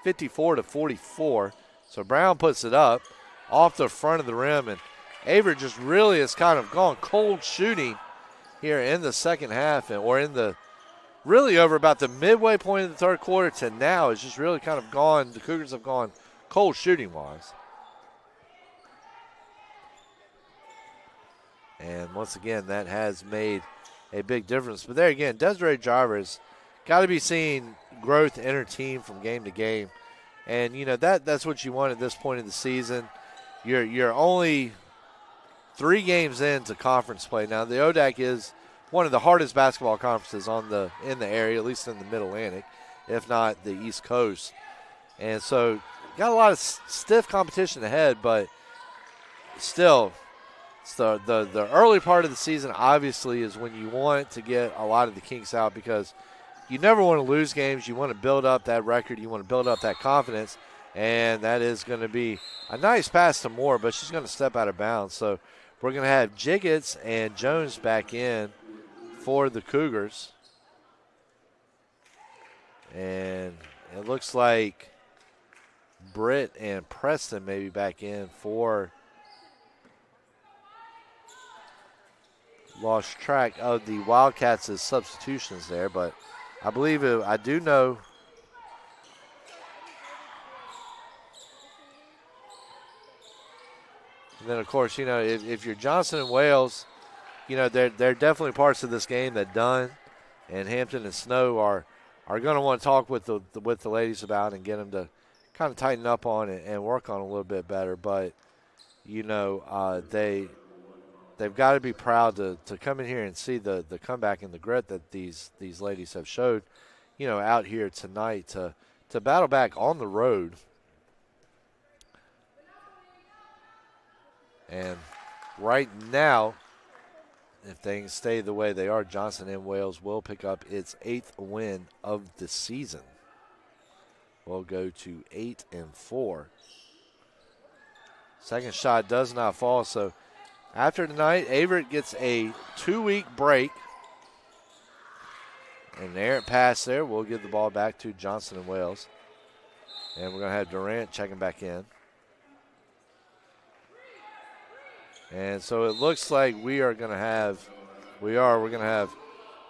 54-44. So Brown puts it up off the front of the rim, and Averett just really has kind of gone cold shooting here in the second half, or in the really over about the midway point of the third quarter to now. It's just really kind of gone, the Cougars have gone cold shooting-wise. And once again, that has made a big difference. But there again, Desiree Driver's got to be seeing growth in her team from game to game. And, you know, that's what you want at this point in the season. You're only 3 games into conference play. Now, the ODAC is one of the hardest basketball conferences in the area, at least in the Mid-Atlantic, if not the East Coast. And so got a lot of stiff competition ahead, but still, the early part of the season obviously is when you want to get a lot of the kinks out, because you never want to lose games. You want to build up that record. You want to build up that confidence, and that is going to be a nice pass to Moore, but she's going to step out of bounds. So we're going to have Jiggets and Jones back in for the Cougars. And it looks like Britt and Preston may be back in for, lost track of the Wildcats' substitutions there, but I believe I do know. And then, of course, you know, if you're Johnson and Wales, you know, they're definitely parts of this game that Dunn and Hampton and Snow are going to want to talk with the ladies about and get them to kind of tighten up on it and work on it a little bit better. But, you know, they've got to be proud to come in here and see the comeback and the grit that these ladies have showed, you know, out here tonight to battle back on the road. And right now, if things stay the way they are, Johnson and Wales will pick up its 8th win of the season. We'll go to 8-4. Second shot does not fall, so after tonight, Averett gets a 2-week break. And an errant pass there. We'll give the ball back to Johnson and Wales. And we're going to have Durant checking back in. And so it looks like we're going to have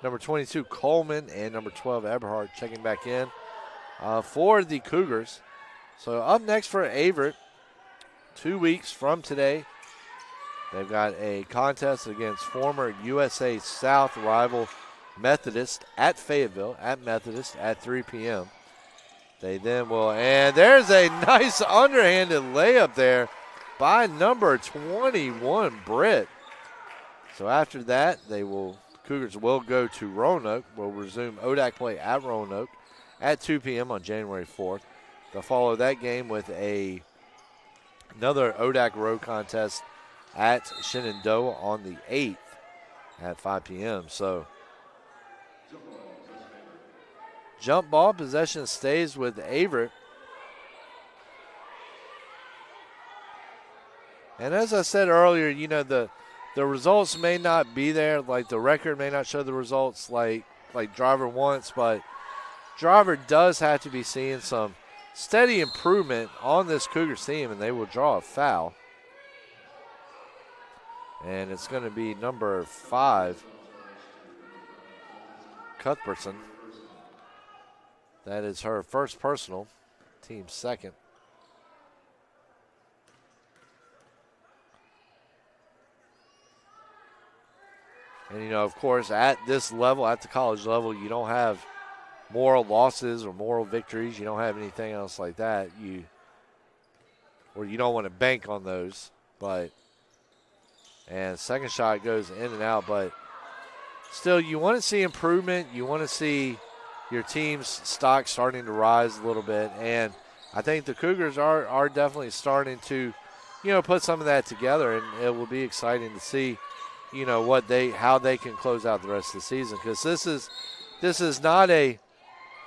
number 22 Coleman and number 12 Eberhardt checking back in for the Cougars. So up next for Averett, 2 weeks from today, they've got a contest against former USA South rival Methodist at Fayetteville, at Methodist at 3 p.m. They then will, and there's a nice underhanded layup there by number 21, Britt. So after that, Cougars will go to Roanoke. We'll resume ODAC play at Roanoke at 2 p.m. on January 4th. They'll follow that game with another ODAC road contest at Shenandoah on the 8th at 5 p.m. So jump ball possession stays with Averett. And as I said earlier, you know, the results may not be there. Like, the record may not show the results like Driver wants, but Driver does have to be seeing some steady improvement on this Cougars team, and they will draw a foul. And it's going to be number 5, Cuthbertson. That is her first personal, team's second. And, you know, of course, at this level, at the college level, you don't have moral losses or moral victories. You don't have anything else like that. You don't want to bank on those. But And second shot goes in and out, but still you want to see improvement. You want to see your team's stock starting to rise a little bit. And I think the Cougars are definitely starting to, put some of that together, and it will be exciting to see, how they can close out the rest of the season, because this is not a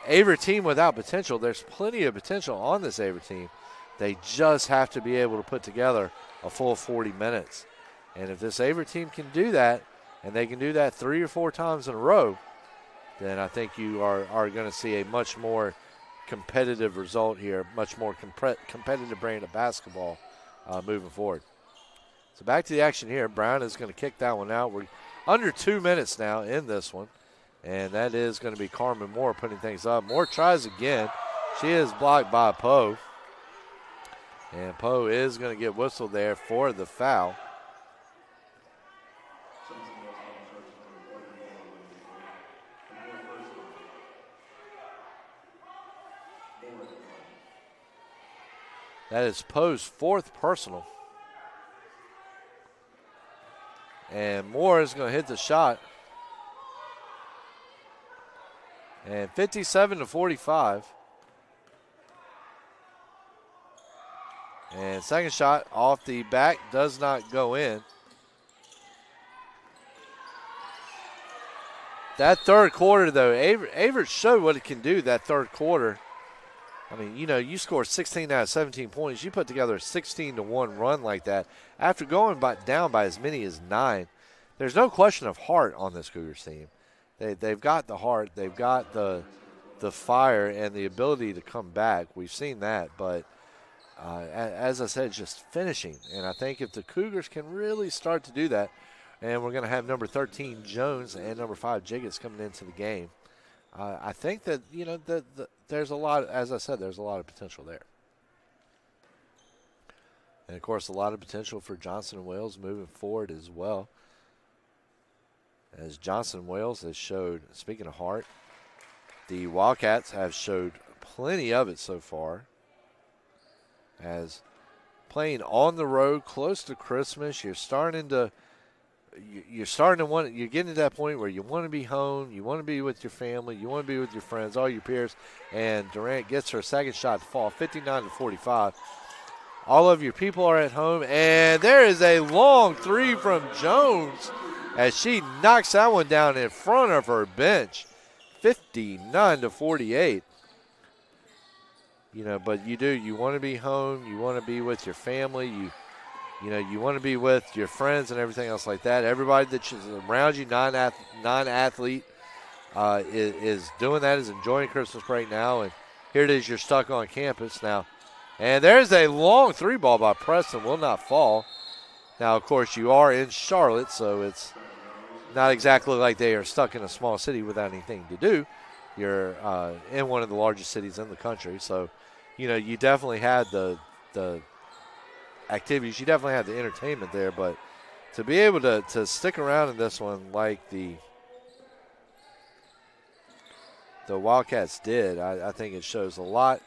Averett team without potential. There's plenty of potential on this Averett team. They just have to be able to put together a full 40 minutes. And if this Averett team can do that, and they can do that 3 or 4 times in a row, then I think you are going to see a much more competitive result here, much more competitive brand of basketball moving forward. So back to the action here. Brown is going to kick that one out. We're under 2 minutes now in this one, and that is going to be Carmen Moore putting things up. Moore tries again. She is blocked by Poe, and Poe is going to get whistled there for the foul. That is Poe's 4th personal. And Moore is going to hit the shot. And 57-45. And second shot off the back does not go in. That third quarter, though, Averett showed what it can do that third quarter. I mean, you score 16 out of 17 points. You put together a 16-1 run like that after going down by as many as 9. There's no question of heart on this Cougars team. They've got the heart. They've got the fire and the ability to come back. We've seen that. But as I said, just finishing. And I think if the Cougars can really start to do that, and we're going to have number 13 Jones and number 5 Jiggets coming into the game, I think that, there's a lot, as I said, there's a lot of potential there. And, of course, a lot of potential for Johnson & Wales moving forward as well. As Johnson & Wales has showed, speaking of heart, the Wildcats have showed plenty of it so far. As playing on the road close to Christmas, you're getting to that point where you want to be home, you want to be with your family, you want to be with your friends, all your peers, and Durant gets her second shot to fall, 59-45. All of your people are at home, and there is a long 3 from Jones as she knocks that one down in front of her bench, 59-48. But you want to be home, you want to be with your family, you want to be with your friends and everything else like that. Everybody that's around you, non-athlete, is doing that, is enjoying Christmas break now. And here it is, you're stuck on campus now. And there's a long 3 ball by Preston, will not fall. Now, of course, you are in Charlotte, so it's not exactly like they are stuck in a small city without anything to do. You're in one of the largest cities in the country, so, you definitely had the activities. You definitely had the entertainment there, but to be able to stick around in this one like the Wildcats did, I think it shows a lot,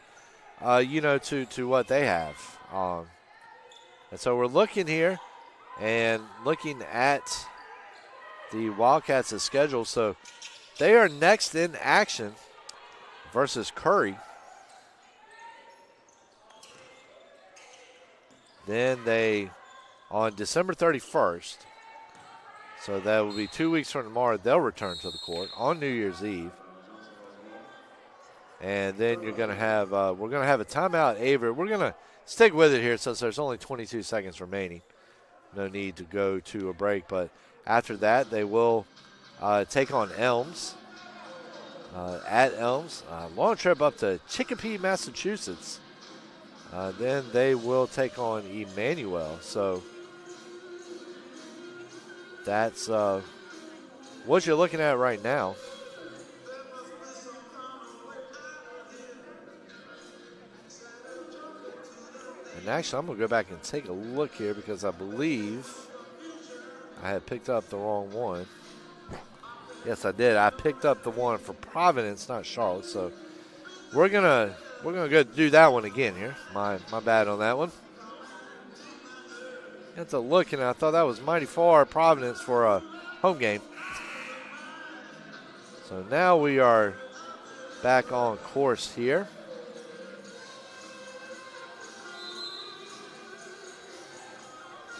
to what they have. And so we're looking here and looking at the Wildcats' schedule. So they are next in action versus Curry. Then they, on December 31st, so that will be 2 weeks from tomorrow, they'll return to the court on New Year's Eve. And then you're going to have, we're going to have a timeout, Averett. We're going to stick with it here since there's only 22 seconds remaining. No need to go to a break. But after that, they will take on Elms. At Elms, long trip up to Chicopee, Massachusetts. Then they will take on Emmanuel. So that's what you're looking at right now. And actually, I'm going to go back and take a look here because I believe I had picked up the wrong one. Yes, I did. I picked up the one for Providence, not Charlotte. So we're gonna go do that one again here. My bad on that one. Got to look, and I thought that was mighty far Providence for a home game. So now we are back on course here.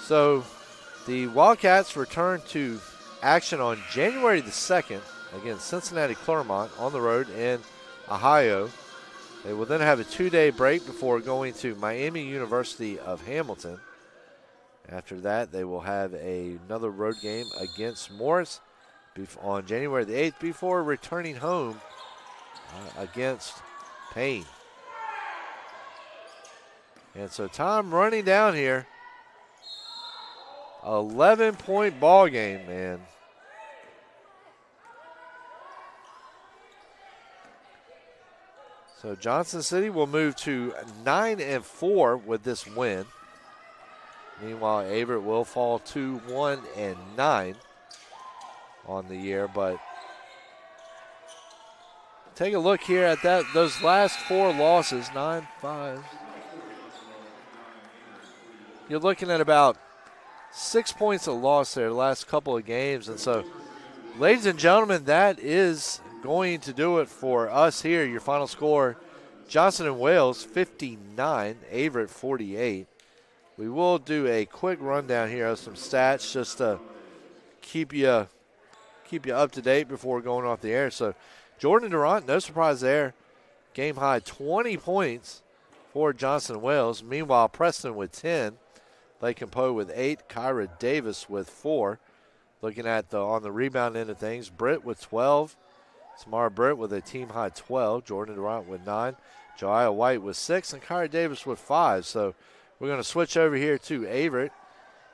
So the Wildcats return to action on January the 2nd against Cincinnati Clermont on the road in Ohio. They will then have a 2-day break before going to Miami University of Hamilton. After that, they will have another road game against Morris on January the 8th before returning home against Payne. And so time running down here. 11-point ball game, man. So Johnson City will move to 9-4 with this win. Meanwhile, Averett will fall to 1-9 on the year. But take a look here at those last 4 losses, 9-5. You're looking at about 6 points of loss there the last couple of games. And so, ladies and gentlemen, that is going to do it for us here. Your final score, Johnson & Wales 59, Averett 48. We will do a quick rundown here of some stats just to keep you up to date before going off the air. So Jordan Durant, no surprise there, game high 20 points for Johnson & Wales. Meanwhile, Preston with 10, Lakin Poe with 8, Kyra Davis with 4. Looking at on the rebound end of things, Britt with 12, Samara Britt with a team high 12, Jordan Durant with 9, Joia White with 6, and Kyra Davis with 5. So we're going to switch over here to Averett.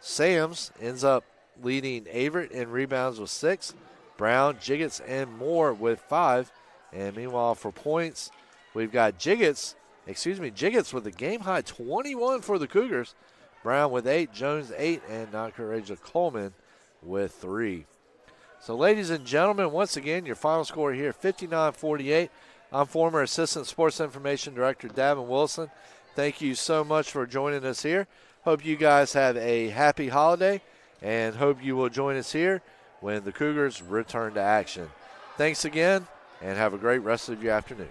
Sams ends up leading Averett in rebounds with 6. Brown, Jiggets, and Moore with 5. And meanwhile, for points, we've got Jiggets with a game-high 21 for the Cougars. Brown with 8, Jones 8, and Nakaraja Coleman with 3. So, ladies and gentlemen, once again, your final score here, 59-48. I'm former Assistant Sports Information Director Davin Wilson. Thank you so much for joining us here. Hope you guys have a happy holiday and hope you will join us here when the Cougars return to action. Thanks again and have a great rest of your afternoon.